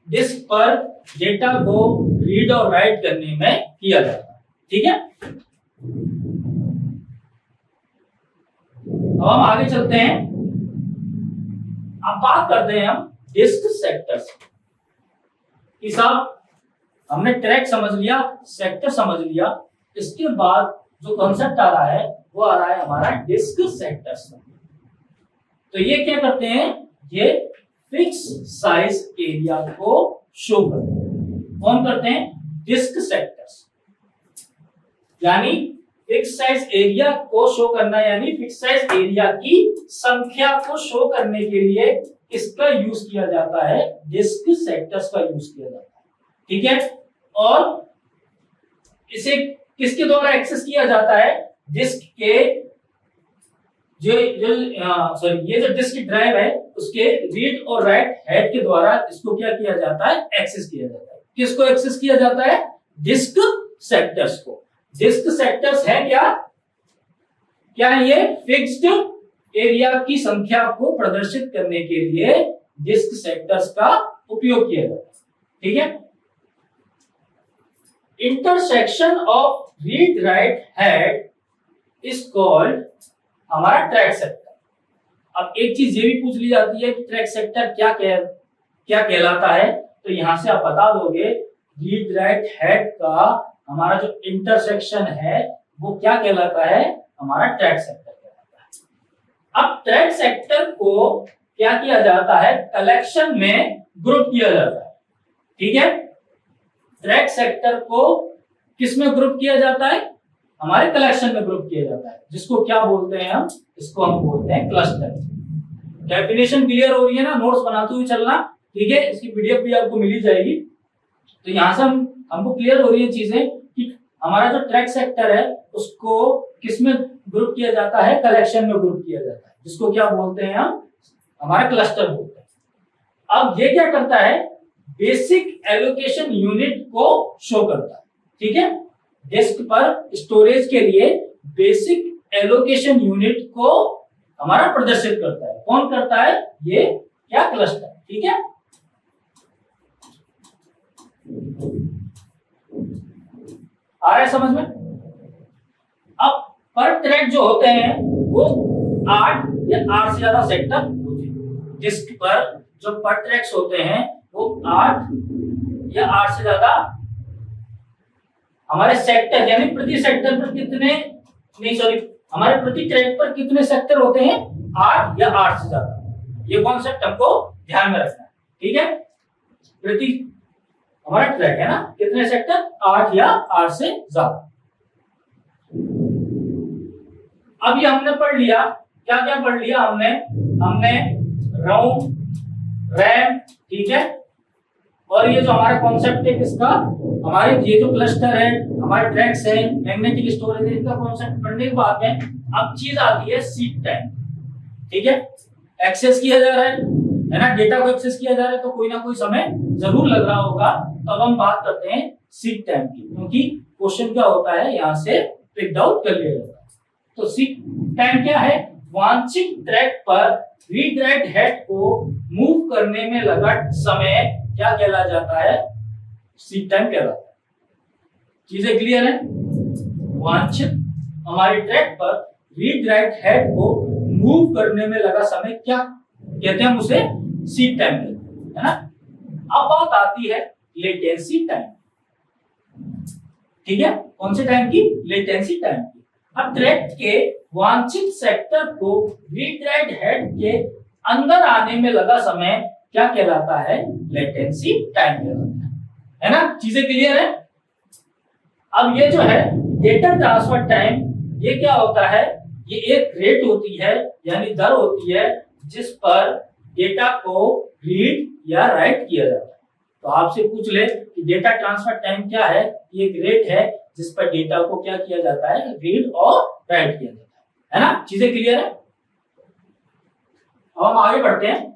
डिस्क पर डेटा को रीड और राइट करने में किया जाता है, ठीक है, अब हम आगे चलते हैं। अब बात करते हैं हम डिस्क सेक्टर्स की। साहब हमने ट्रैक समझ लिया, सेक्टर समझ लिया, इसके बाद जो कॉन्सेप्ट आ रहा है वो आ रहा है हमारा डिस्क सेक्टर्स। तो ये क्या करते हैं, ये फिक्स साइज एरिया को शो करते हैं। कौन करते हैं, डिस्क सेक्टर्स। यानी फिक्स साइज एरिया को शो करना, यानी फिक्स साइज एरिया की संख्या को शो करने के लिए इसका यूज किया जाता है, डिस्क सेक्टर्स का यूज किया जाता है। ठीक है, और इसे किसके द्वारा एक्सेस किया जाता है, डिस्क के ये जो डिस्क ड्राइव है उसके रीड और राइट हेड के द्वारा इसको क्या किया जाता है, एक्सेस किया जाता है। किसको एक्सेस किया जाता है, डिस्क सेक्टर्स को। डिस्क सेक्टर्स है क्या है, ये फिक्स्ड एरिया की संख्या को प्रदर्शित करने के लिए डिस्क सेक्टर्स का उपयोग किया जाता है। ठीक है, intersection of read write head is called हमारा ट्रैक सेक्टर। अब एक चीज ये भी पूछ ली जाती है कि ट्रैक सेक्टर क्या कहलाता है, तो यहां से आप बता दोगे रीड राइट हेड का हमारा जो इंटरसेक्शन है वो क्या कहलाता है, हमारा ट्रैक सेक्टर कहलाता है। अब ट्रैक सेक्टर को क्या किया जाता है, कलेक्शन में ग्रुप किया जाता है। ठीक है, ट्रैक सेक्टर को किस में ग्रुप किया जाता है, हमारे कलेक्शन में ग्रुप किया जाता है, जिसको क्या बोलते हैं हम, इसको हम बोलते हैं क्लस्टर। डेफिनेशन क्लियर हो रही है ना, नोट्स बनाते हुए चलना। ठीक है, इसकी पीडीएफ भी आपको मिली जाएगी। तो यहां से हमको क्लियर हो रही है चीजें कि हमारा जो ट्रैक सेक्टर है उसको किस में ग्रुप किया जाता है, कलेक्शन में ग्रुप किया जाता है, जिसको क्या बोलते हैं हम, हमारा क्लस्टर बोलते हैं। अब ये क्या करता है, बेसिक एलोकेशन यूनिट को शो करता है। ठीक है, डिस्क पर स्टोरेज के लिए बेसिक एलोकेशन यूनिट को हमारा प्रदर्शित करता है। कौन करता है, ये क्या, क्लस्टर। ठीक है, आ रहा है समझ में। अब पर ट्रैक जो होते हैं वो 8 या 8 से ज्यादा सेक्टर होते हैं। डिस्क पर जो पर ट्रैक्स होते हैं वो 8 या 8 से ज्यादा हमारे सेक्टर, यानी प्रति सेक्टर पर कितने, नहीं सॉरी, हमारे प्रति ट्रैक पर कितने सेक्टर होते हैं, 8 या 8 से ज्यादा। ये कॉन्सेप्ट हमको ध्यान में रखना है। ठीक है, प्रति हमारा ट्रैक है ना, कितने सेक्टर, 8 या 8 से ज्यादा। अब ये हमने पढ़ लिया, क्या क्या पढ़ लिया हमने रोम, रैम। ठीक है, और ये जो हमारा कॉन्सेप्ट है किसका, हमारे ये जो क्लस्टर है, हमारे ट्रैक्स है, मैग्नेटिक स्टोरेज है, इनका कॉन्सेप्ट पढ़ने के बाद में अब चीज आती है सीक टाइम। ठीक है, एक्सेस किया जा रहा है ना, डेटा को एक्सेस किया जा रहा है, तो कोई ना कोई समय जरूर लग रहा होगा। तो अब हम बात करते हैं सीक टाइम की, क्योंकि क्वेश्चन क्या होता है यहाँ से पिक आउट कर लिया जाता है। तो सीक टाइम क्या है, वांछित ट्रैक पर रीड राइट हेड को मूव करने में लगा समय क्या कहला जाता है, सीक टाइम कहलाता है। चीजें क्लियर है, वांछित हमारे ट्रैक पर रीड राइट हेड को मूव करने में लगा समय क्या कहते हैं, उसे सीक टाइम कहते हैं, है ना। अब बात आती है लेटेंसी टाइम। ठीक है, कौन से टाइम की, लेटेंसी टाइम की। अब ट्रैक के वांछित सेक्टर को रीड राइट हेड के अंदर आने में लगा समय क्या कहलाता है, लेटेंसी टाइम कहलाता है ना। चीजें क्लियर है। अब ये जो है डेटा ट्रांसफर टाइम, ये क्या होता है, ये एक रेट होती है, यानी दर होती है जिस पर डेटा को रीड या राइट किया जाता है। तो आपसे पूछ ले कि डेटा ट्रांसफर टाइम क्या है, ये एक रेट है जिस पर डेटा को क्या किया जाता है, रीड और राइट किया जाता है ना। चीजें क्लियर है। अब हम आगे बढ़ते हैं।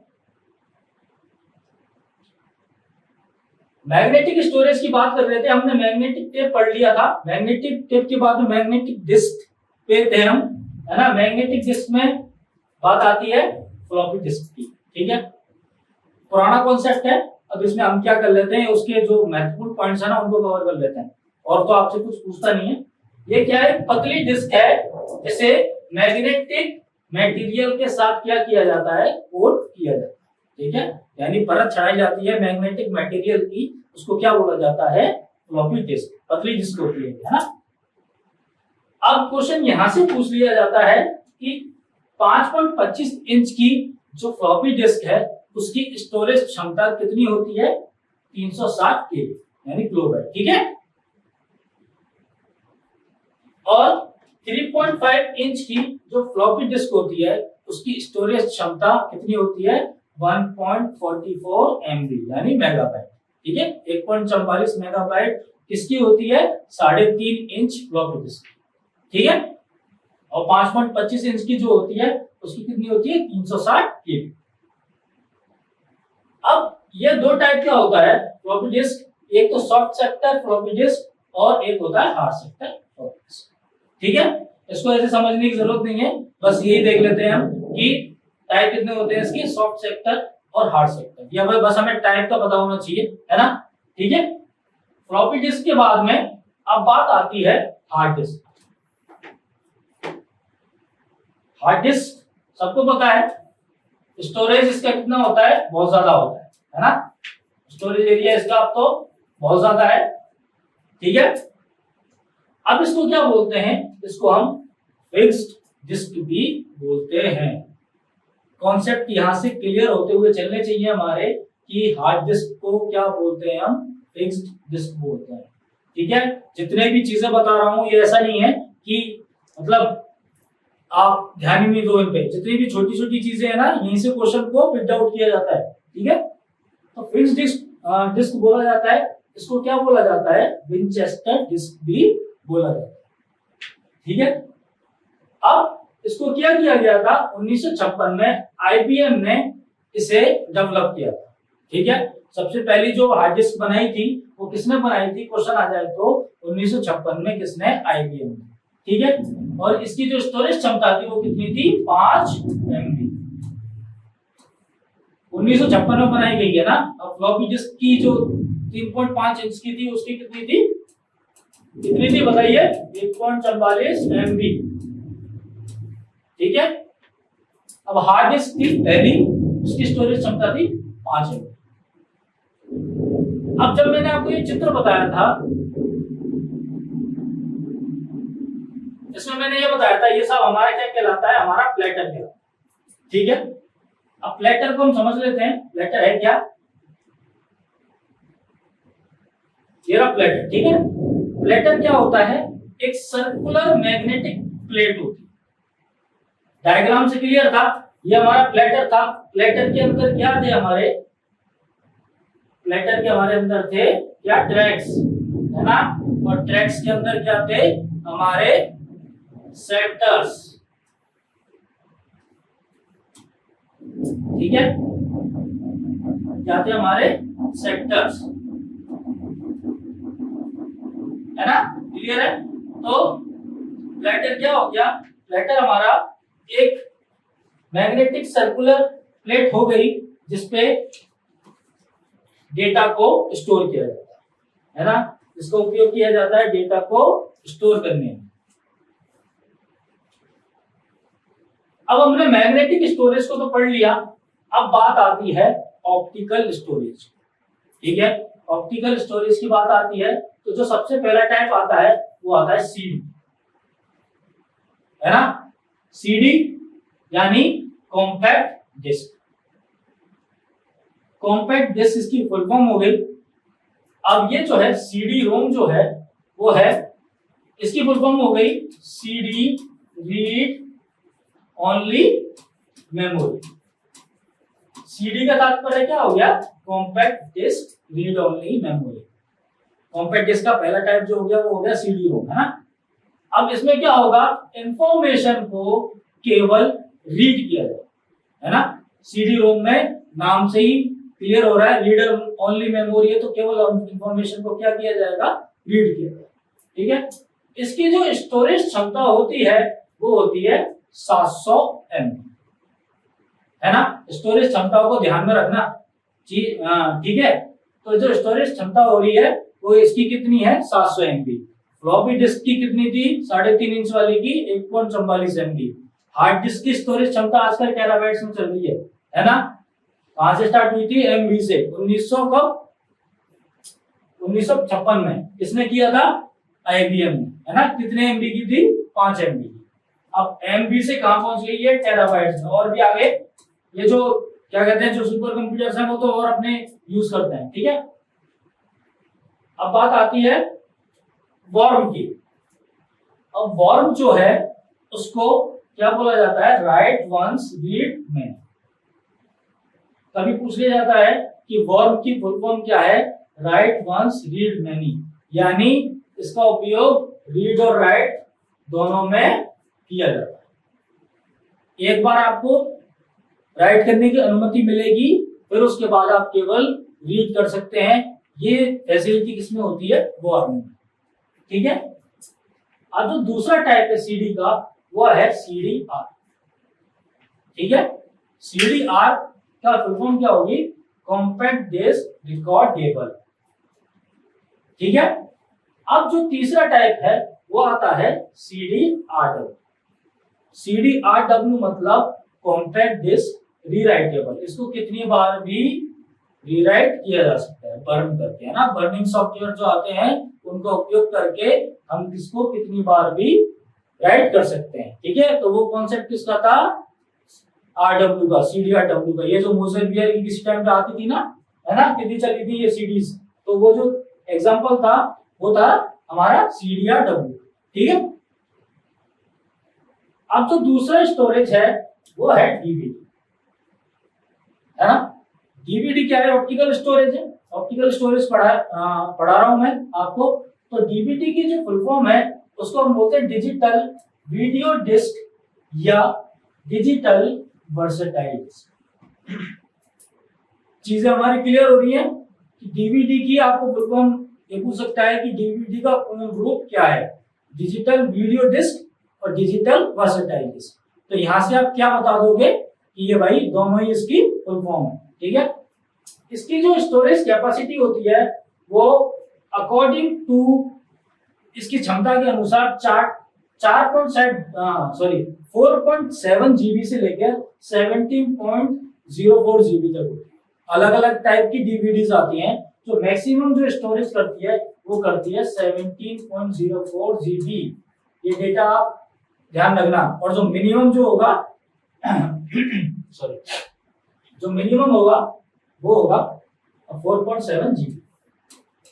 मैग्नेटिक स्टोरेज की बात कर रहे थे, हमने मैग्नेटिक टेप पढ़ लिया था। मैग्नेटिक टेप के बाद में मैग्नेटिक डिस्क पे थे हम, है ना। मैग्नेटिक डिस्क में बात आती है फ्लॉपी डिस्क की। ठीक है, पुराना कॉन्सेप्ट है। अब इसमें हम क्या कर लेते हैं, उसके जो महत्वपूर्ण पॉइंट्स है ना उनको कवर कर लेते हैं। और तो आपसे कुछ पूछता नहीं है। ये क्या है, पतली डिस्क है, इसे मैग्नेटिक मटेरियल के साथ क्या किया जाता है, कोट किया जाता है। ठीक है, यानी परत चढ़ाई जाती है मैग्नेटिक मटेरियल की, उसको क्या बोला जाता है, फ्लॉपी डिस्क, पतली डिस्क होती है ना। अब क्वेश्चन यहां से पूछ लिया जाता है कि 5.25 इंच की जो फ्लॉपी डिस्क है उसकी स्टोरेज क्षमता कितनी होती है, 360 KB यानी किलोबाइट। ठीक है, और 3.5 इंच की जो फ्लॉपी डिस्क होती है उसकी स्टोरेज क्षमता कितनी होती है, 1.44 MB यानी मेगाबाइट। ठीक है, 1.44 मेगाबाइट किसकी होती है, 3.5 इंच फ्लॉपी डिस्क। ठीक है, और 5.25 इंच की जो होती है उसकी कितनी होती है, 360 KB। अब ये दो टाइप का होता है फ्लॉपी डिस्क, एक तो सॉफ्ट सेक्टर फ्लॉपी डिस्क और एक होता है हार्ड सेक्टर फ्लॉपी डिस्क। ठीक है, इसको ऐसे समझने की जरूरत नहीं है, बस यही देख लेते हैं हम कि टाइप कितने होते हैं इसकी, सॉफ्ट सेक्टर और हार्ड सेक्टर। ये बस हमें टाइप का पता होना चाहिए, है ना। ठीक है, फ्लॉपी डिस्क के बाद में अब बात आती है हार्ड डिस्क। हार्ड डिस्क सबको पता है, स्टोरेज इसका कितना होता है, बहुत ज्यादा होता है ना। स्टोरेज एरिया इसका अब तो बहुत ज्यादा है। ठीक है, अब इसको क्या बोलते हैं, इसको हम फिक्स्ड डिस्क भी बोलते हैं। कॉन्सेप्ट यहां से क्लियर होते हुए चलने चाहिए हमारे कि हार्ड डिस्क को क्या बोलते हैं, हम फिक्स्ड डिस्क बोलते हैं। ठीक है, जितने भी चीजें बता रहा हूं ये ऐसा नहीं है कि मतलब आप ध्यान ही नहीं दो इन पे, जितनी भी छोटी छोटी चीजें है ना यहीं से क्वेश्चन को पिक आउट किया जाता है। ठीक है, तो फिक्स्ड डिस्क बोला जाता है, इसको क्या बोला जाता है, विंचेस्टर डिस्क भी बोला जाता है। ठीक है, अब इसको क्या किया गया था, 1956 में IBM ने इसे डेवलप किया था। ठीक है, सबसे पहली जो हार्ड डिस्क बनाई थी वो किसने बनाई थी, क्वेश्चन आ जाए तो 1956 में किसने, IBM ने। ठीक है, और इसकी जो स्टोरेज क्षमता थी वो कितनी थी, 5 MB। 1956 में बनाई गई है ना। अब फ्लॉपी डिस्क की जो 3.5 इंच की थी उसकी कितनी थी, कितनी थी बताइए, 1.44 MB। ठीक है, अब हार्ड डिस्क थी पहली, उसकी स्टोरेज क्षमता थी 5 MB। अब जब मैंने आपको ये चित्र बताया था, इसमें मैंने ये बताया था ये सब हमारा क्या कहलाता है, हमारा प्लेटर कहलाता है। ठीक है, अब प्लेटर को हम समझ लेते हैं, प्लेटर है क्या, ये रहा प्लेटर। ठीक है, प्लेटर क्या होता है, एक सर्कुलर मैग्नेटिक प्लेट होती है। डायग्राम से क्लियर था, ये हमारा प्लेटर था। प्लेटर के अंदर क्या थे हमारे, प्लेटर के हमारे अंदर थे क्या, ट्रैक्स, है ना, और ट्रैक्स के अंदर क्या थे हमारे सेक्टर्स। ठीक है, क्या थे हमारे सेक्टर्स, है ना, क्लियर है। तो प्लेटर क्या हो गया, प्लेटर हमारा एक मैग्नेटिक सर्कुलर प्लेट हो गई जिसपे डेटा को स्टोर किया जाता है ना, इसका उपयोग किया जाता है डेटा को स्टोर करने में। अब हमने मैग्नेटिक स्टोरेज को तो पढ़ लिया, अब बात आती है ऑप्टिकल स्टोरेज। ठीक है, ऑप्टिकल स्टोरेज की बात आती है तो जो सबसे पहला टाइप आता है वो आता है सीडी, है ना, सीडी यानी कॉम्पैक्ट डिस्क। कॉम्पैक्ट डिस्क इसकी फुल फॉर्म हो गई। अब ये जो है सीडी रोम जो है वो है, इसकी फुल फॉर्म हो गई CD read only memory. CD का तात्पर्य क्या हो गया, compact disc read only memory. Compact disc का पहला टाइप जो हो गया वो हो गया सीडी रोम, है ना। अब इसमें क्या होगा, इंफॉर्मेशन को केवल रीड किया जाए, है ना। सीडी रोम में नाम से ही क्लियर हो रहा है, रीडर ओनली मेमोरी है, तो केवल इंफॉर्मेशन को क्या किया जाएगा, रीड किया जाएगा। ठीक है, इसकी जो स्टोरेज क्षमता होती है वो होती है 700 MB, है ना। स्टोरेज क्षमता को ध्यान में रखना, ठीक है। तो जो स्टोरेज क्षमता हो रही है वो इसकी कितनी है 700 MB। फ्लॉपी डिस्क की कितनी थी 3.5 इंच वाली की 1.44 MB। हार्ड डिस्क की स्टोरेज क्षमता आजकल टेराबाइट्स में चल रही है ना। कहां से स्टार्ट हुई थी MB से 1956 में किसने किया था IBM ने, है ना। कितने MB की थी 5 MB की। अब MB से कहां पहुंच गई है टेराबाइट्स में, और भी आगे ये जो क्या कहते हैं जो सुपर कंप्यूटर्स हैं वो तो और अपने यूज करते हैं, ठीक है। अब बात आती है वॉर्म की। अब वॉर्म जो है उसको क्या बोला जाता है राइट वंस रीड मैनी। कभी पूछ लिया जाता है कि वॉर्म की फुल फॉर्म क्या है, राइट वंस रीड मैनी, यानी इसका उपयोग रीड और राइट दोनों में किया जाता है। एक बार आपको राइट करने की अनुमति मिलेगी, फिर उसके बाद आप केवल रीड कर सकते हैं। ये फैसिलिटी किसमें होती है वॉर्म में, ठीक है। अब जो दूसरा टाइप है सीडी का वो है CDR, ठीक है। CDR का फुल फॉर्म क्या होगी, कॉम्पैक्ट डिस्क रिकॉर्ड टेबल, ठीक है। अब जो तीसरा टाइप है वो आता है CDRW। CDRW मतलब कॉम्पैक्ट डिस्क रीराइटेबल। इसको कितनी बार भी रीराइट किया जा सकता है बर्न करके, है ना। बर्निंग सॉफ्टवेयर जो आते हैं उनका उपयोग करके हम इसको कितनी बार भी राइट कर सकते हैं, ठीक है। तो वो कॉन्सेप्ट किसका था RW का, CDRW का। ये जो मोजेवियर की किसी टाइम पे आती थी ना, है ना, कितनी चली थी ये सीडीज, तो वो जो एग्जांपल था वो था हमारा CDRW, ठीक है। अब जो दूसरा स्टोरेज है वो है DVD, है ना। DVD क्या है, ऑप्टिकल स्टोरेज है। ऑप्टिकल स्टोरेज पढ़ा रहा हूं मैं आपको। तो DVD की जो फुल फॉर्म है उसको हम बोलते हैं डिजिटल वीडियो डिस्क या डिजिटल वर्सेटाइल डिस्क। चीजें हमारी क्लियर हो रही हैं कि DVD की आपको फुल फॉर्म ये पूछ सकता है कि DVD का पूर्ण रूप क्या है, डिजिटल वीडियो डिस्क और डिजिटल वर्सेटाइल डिस्क। तो यहां से आप क्या बता दोगे कि ये भाई दोनों ही इसकी फुल फॉर्म है, ठीक है। इसकी जो स्टोरेज कैपेसिटी होती है वो अकॉर्डिंग टू इसकी क्षमता के अनुसार 4.7 GB से लेकर 17.04 GB तक होती है। अलग अलग टाइप की DVDs आती हैं, जो मैक्सिमम जो स्टोरेज करती है वो करती है 17.04 GB। ये डेटा आप ध्यान रखना। और जो मिनिमम जो होगा जो मिनिमम होगा वो होगा 4.7 GB।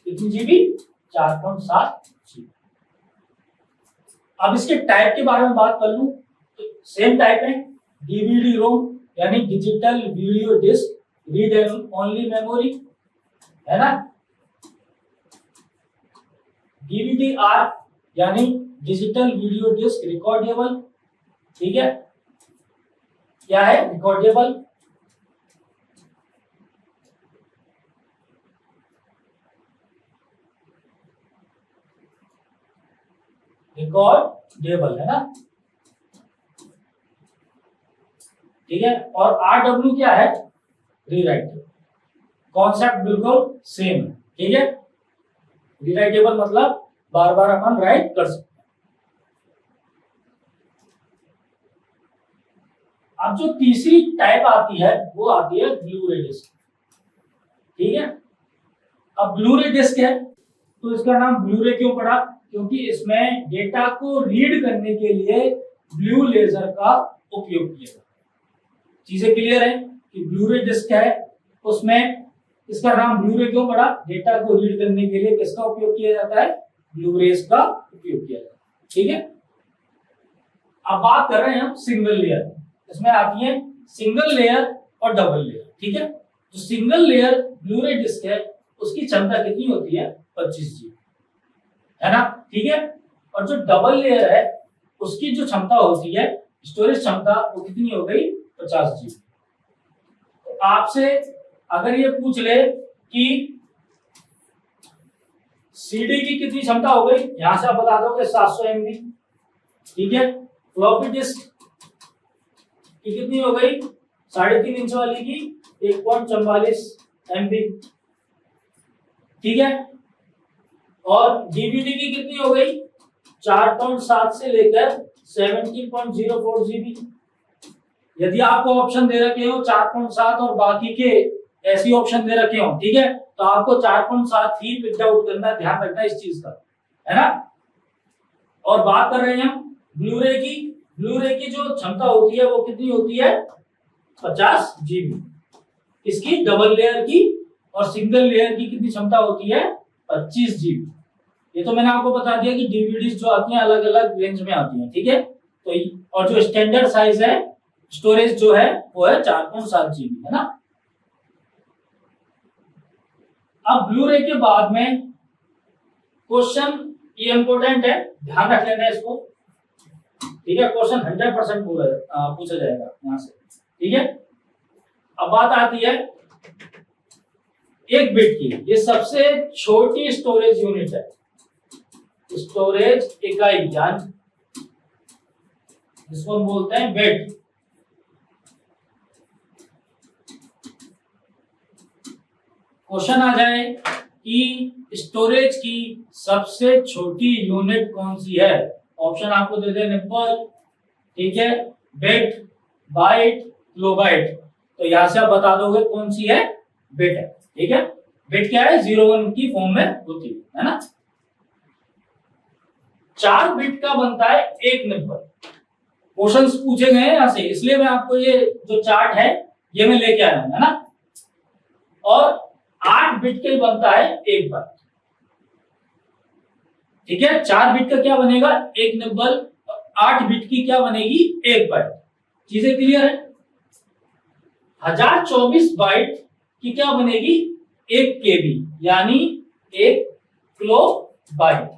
कितनी GB 4.7 GB। अब इसके टाइप के बारे में बात कर लूं तो सेम टाइप है DVD रोम यानी digital video disc read and only memory, है ना। DVD-R यानी डिजिटल वीडियो डिस्क रिकॉर्डेबल, ठीक है। क्या है रिकॉर्डेबल, रिकॉर्डेबल, है ना, ठीक है। और RW क्या है रीराइटेबल। कॉन्सेप्ट बिल्कुल सेम है, ठीक है। रीराइटेबल मतलब बार बार अपन राइट कर सकते हैं। अब जो तीसरी टाइप आती है वो आती है ब्लू-रे डिस्क, ठीक है। अब ब्लू-रे डिस्क है तो इसका नाम ब्लू-रे क्यों पड़ा, क्योंकि इसमें डेटा को रीड करने के लिए ब्लू लेजर का उपयोग किया जाता है। चीजें क्लियर है कि ब्लू-रे डिस्क है उसमें इसका नाम ब्लू-रे क्यों पड़ा, डेटा को रीड करने के लिए किसका उपयोग किया जाता है, ब्लू-रेज का उपयोग किया जाता है, ठीक है। अब बात कर रहे हैं हम सिंगल लेयर। इसमें आती है सिंगल लेयर और डबल लेयर, ठीक है। जो सिंगल लेयर ब्लू-रे डिस्क है उसकी क्षमता कितनी होती है 25 GB, है ना, ठीक है। और जो डबल लेयर है उसकी जो क्षमता होती है स्टोरेज क्षमता वो कितनी हो गई 50 GB। तो आपसे अगर ये पूछ ले कि सीडी की कितनी क्षमता हो गई, यहां से आप बता दोगे 700 MB, ठीक है। फ्लॉपी डिस्क की कितनी हो गई 3.5 इंच वाली की 1.44 MB, ठीक है। और डीवीडी की कितनी हो गई 4.7 से लेकर 17.04 जीबी। यदि आपको ऑप्शन दे रखे हो 4.7 और बाकी के ऐसी ऑप्शन दे रखे हो, ठीक है, तो आपको 4.7 ही पिक आउट करना, ध्यान रखना इस चीज का, है ना। और बात कर रहे हैं हम ब्लूरे की। ब्लूरे की जो क्षमता होती है वो कितनी होती है 50 जीबी। इसकी डबल लेयर की और सिंगल लेयर की कितनी क्षमता होती है 25 जीबी। ये तो मैंने आपको बता दिया कि डीवीडी जो आती हैं अलग अलग रेंज में आती हैं, ठीक है। तो और जो स्टैंडर्ड साइज है स्टोरेज जो है वो है 4.7 जीबी, है ना। अब ब्लूरे के बाद में क्वेश्चन ये इंपॉर्टेंट है, ध्यान रख लेना इसको, ठीक है। क्वेश्चन 100% पूछा जाएगा यहां से, ठीक है। अब बात आती है 1 बिट की। ये सबसे छोटी स्टोरेज यूनिट है, स्टोरेज इकाई, यानी जिसको हम बोलते हैं बिट। क्वेश्चन आ जाए कि स्टोरेज की सबसे छोटी यूनिट कौन सी है, ऑप्शन आपको दे दे निप्पल, ठीक है, बिट, बाइट, किलोबाइट। तो यहां से आप बता दोगे कौन सी है, बिट है, ठीक है। बिट क्या है 01 की फॉर्म में होती है ना। 4 बिट का बनता है 1 निप्पल। क्वेश्चंस पूछे गए हैं यहां से, इसलिए मैं आपको ये जो चार्ट है ये मैं लेके आया हूं, है ना। और 8 बिट के बनता है 1 बाइट, ठीक है। 4 बिट का क्या बनेगा 1 निप्पल, 8 बिट की क्या बनेगी 1 बाइट। चीजें क्लियर है। 1024 बाइट की क्या बनेगी 1 केबी, यानी 1 किलो बाइट।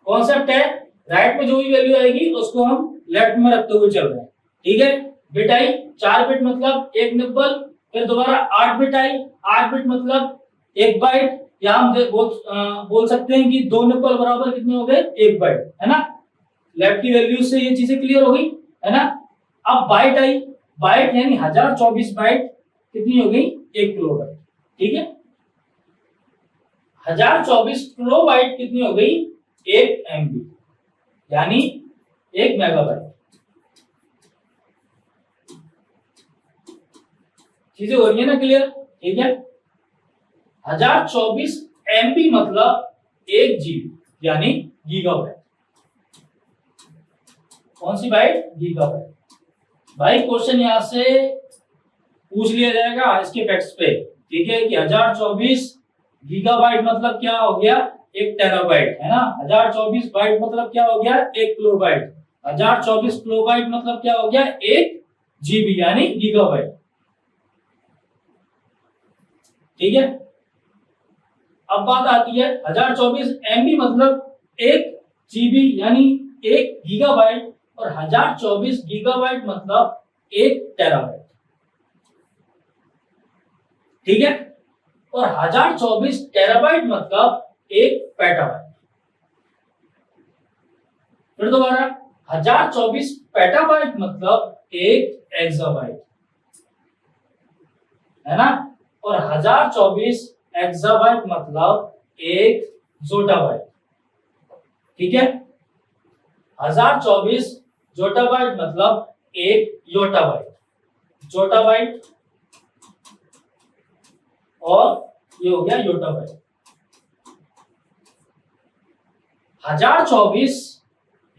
कॉन्सेप्ट है, राइट में जो भी वैल्यू आएगी उसको हम लेफ्ट में रखते हुए चल रहे हैं, ठीक है। बिट आई 4 बिट मतलब 1 निप्पल, फिर दोबारा 8 बिट आई, 8 बिट मतलब 1 बाइट, या हम बोल सकते हैं कि 2 निप्पल बराबर कितने हो गए 1 बाइट, है ना। लेफ्ट की वैल्यू से ये चीजें क्लियर हो गई, है ना। अब बाइट आई, बाइट यानी 1024 बाइट कितनी हो गई 1 किलो बाइट, ठीक है। 1024 किलो बाइट कितनी हो गई 1 MB, यानी 1 मेगाबाइट। चीजें हो रही है ना क्लियर, ठीक है। 1024 MB मतलब 1 GB, यानी गीगाबाइट। कौन सी बाइट गीगाबाइट। भाई क्वेश्चन यहां से पूछ लिया जाएगा इसके फैक्ट्स पे, ठीक है, कि 1024 गीगाबाइट मतलब क्या हो गया 1 टेराबाइट, है ना। 1024 बाइट मतलब क्या हो गया 1 किलोबाइट। 1024 किलोबाइट मतलब क्या हो गया 1 GB, यानी गीगाबाइट, ठीक है। अब बात आती है 1024 MB मतलब 1 GB, यानी 1 गीगाबाइट, और 1024 गीगाबाइट मतलब 1 टेराबाइट, ठीक है। और 1024 टेराबाइट मतलब 1 पेटाबाइट। फिर दोबारा 1024 पेटाबाइट मतलब 1 एक्साबाइट, है ना। और 1024 एक्साबाइट मतलब 1 जोटाबाइट, ठीक है। 1024 जोटाबाइट मतलब 1 योटाबाइट, जोटाबाइट, और ये हो गया योटाबाइट। 1024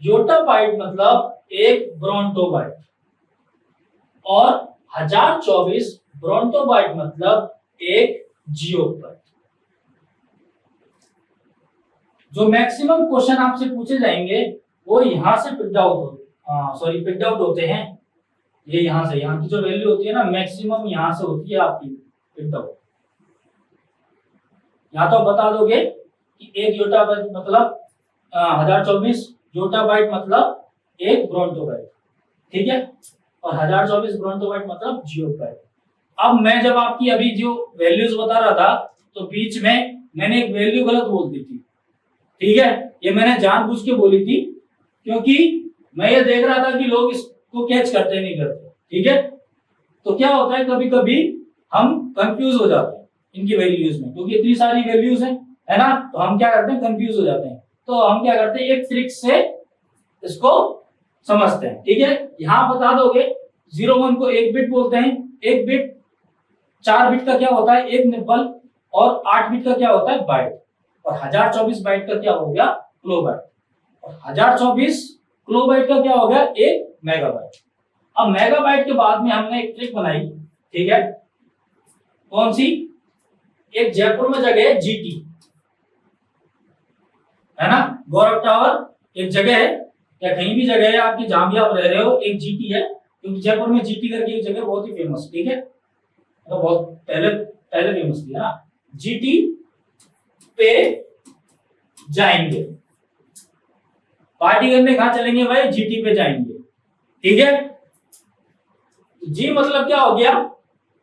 योटाबाइट मतलब 1 ब्रोंटोबाइट, और 1024 ब्रोंटोबाइट मतलब 1 जियोबाइट। जो मैक्सिमम क्वेश्चन आपसे पूछे जाएंगे वो यहां से पिक्ड आउट होते हैं। ये यहां से, यहां की जो वैल्यू होती है ना मैक्सिमम यहां से होती है आपकी पिक्ड आउट। या तो बता दोगे कि 1 योटाबाइट मतलब 1024 योटाबाइट मतलब 1 ब्रोंटोबाइट, ठीक है, और 1024 ब्रोंटोबाइट मतलब जियोबाइट। अब मैं जब आपकी अभी जो वैल्यूज बता रहा था तो बीच में मैंने एक वैल्यू गलत बोल दी थी, ठीक है। ये मैंने जानबूझ के बोली थी क्योंकि मैं ये देख रहा था कि लोग इसको कैच करते नहीं करते, ठीक है। तो क्या होता है कभी कभी हम कंफ्यूज हो जाते हैं इनकी वैल्यूज में, क्योंकि इतनी सारी वैल्यूज हैं, है ना, तो हम क्या करते हैं, कंफ्यूज हो जाते हैं। तो हम क्या करते हैं, एक ट्रिक से इसको समझते हैं। ठीक है, यहां बता दोगे 01 को 1 बिट बोलते हैं। 1 बिट 4 बिट का क्या होता है, 1 निब्बल, और 8 बिट का क्या होता है, बाइट, और 1024 बाइट का क्या हो गया, किलोबाइट, और 1024 किलोबाइट का क्या हो गया, 1 मेगाबाइट। अब मेगाबाइट के बाद में हमने एक ट्रिक बनाई, ठीक है, कौन सी, एक जयपुर में जगह है जीटी, है ना, गौरव टावर एक जगह है, या कहीं भी जगह है आपकी जहां भी आप रह रहे हो, एक जीटी है, क्योंकि जयपुर में जीटी करके एक जगह बहुत ही फेमस, ठीक है, तो बहुत पहले पहले फेमस थी, है ना। जीटी पे जाएंगे, पार्टी करने कहां चलेंगे भाई, जीटी पे जाएंगे, ठीक है। जी मतलब क्या हो गया,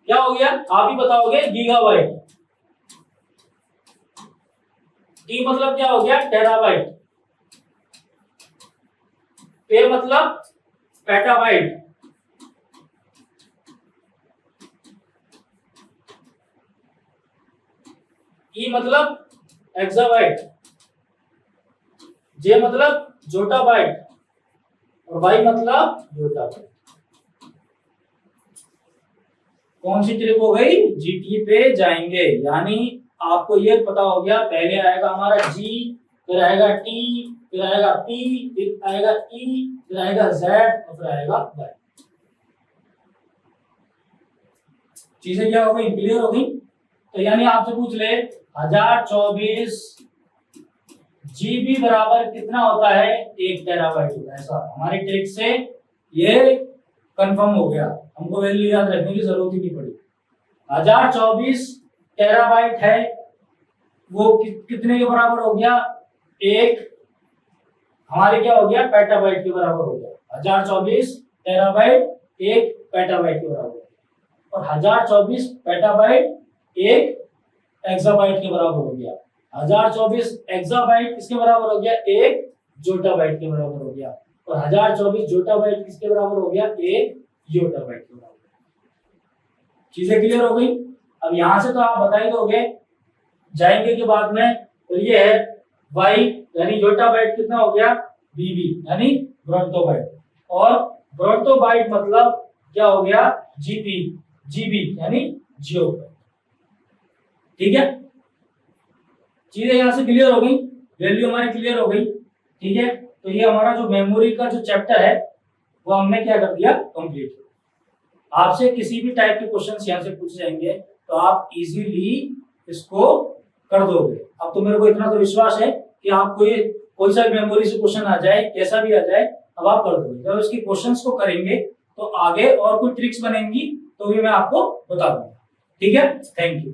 क्या हो गया, आप ही बताओगे, गीगाबाइट। टी मतलब क्या हो गया, टेराबाइट। पे मतलब पेटाबाइट। ई मतलब एक्साबाइट। जे मतलब जोटाबाइट, और वाई मतलब जोटाबाइट। कौन सी ट्रिक हो गई, जीटी पे जाएंगे, यानी आपको ये पता हो गया, पहले आएगा हमारा जी, फिर आएगा टी, फिर आएगा पी, फिर आएगा ई, फिर आएगा जेड, और फिर आएगा वाई। चीजें क्या हो गई, क्लियर हो गई। तो यानी आपसे पूछ ले 1024 जीबी बराबर कितना होता है, 1 टेराबाइट होता है। ऐसा हमारी ट्रिक से ये कंफर्म हो गया, हमको वैल्यू याद रखने की जरूरत ही नहीं पड़ी। 1024 टेराबाइट है, वो कितने के बराबर हो गया, 1 हमारे क्या हो गया, पेटाबाइट के बराबर हो गया। 1024 टेराबाइट 1 पेटाबाइट के बराबर, और 1024 पेटाबाइट 1 एक्साबाइट के बराबर हो गया। 1024 एक्साबाइट किसके बराबर हो गया, 1 जोटाबाइट के बराबर हो गया, और 1024 जोटाबाइट किसके बराबर हो गया, 1 योटाबाइट के बराबर। चीजें क्लियर हो गई। अब यहां से तो आप बता ही दोगे जाएंगे के बाद में, तो ये है वाई, यानी जोटाबाइट कितना हो गया, बीबी, यानी ब्रोंटोबाइट, और ब्रोंटोबाइट मतलब क्या हो गया, जीपी, जीबी यानी जियो। ठीक है, चीजें यहां से क्लियर हो गई, वैल्यू हमारी क्लियर हो गई। ठीक है, तो ये हमारा जो मेमोरी का जो चैप्टर है वो हमने क्या कर दिया, कंप्लीट। आपसे किसी भी टाइप के क्वेश्चंस यहां से पूछे जाएंगे तो आप इजीली इसको कर दोगे। अब तो मेरे को इतना तो विश्वास है कि आपको ये कोई सा भी मेमोरी से क्वेश्चन आ जाए, कैसा भी आ जाए, अब आप कर दोगे। जब इसके क्वेश्चंस को करेंगे तो आगे और कोई ट्रिक्स बनेंगी तो भी मैं आपको बता दूंगा। ठीक है, थैंक यू।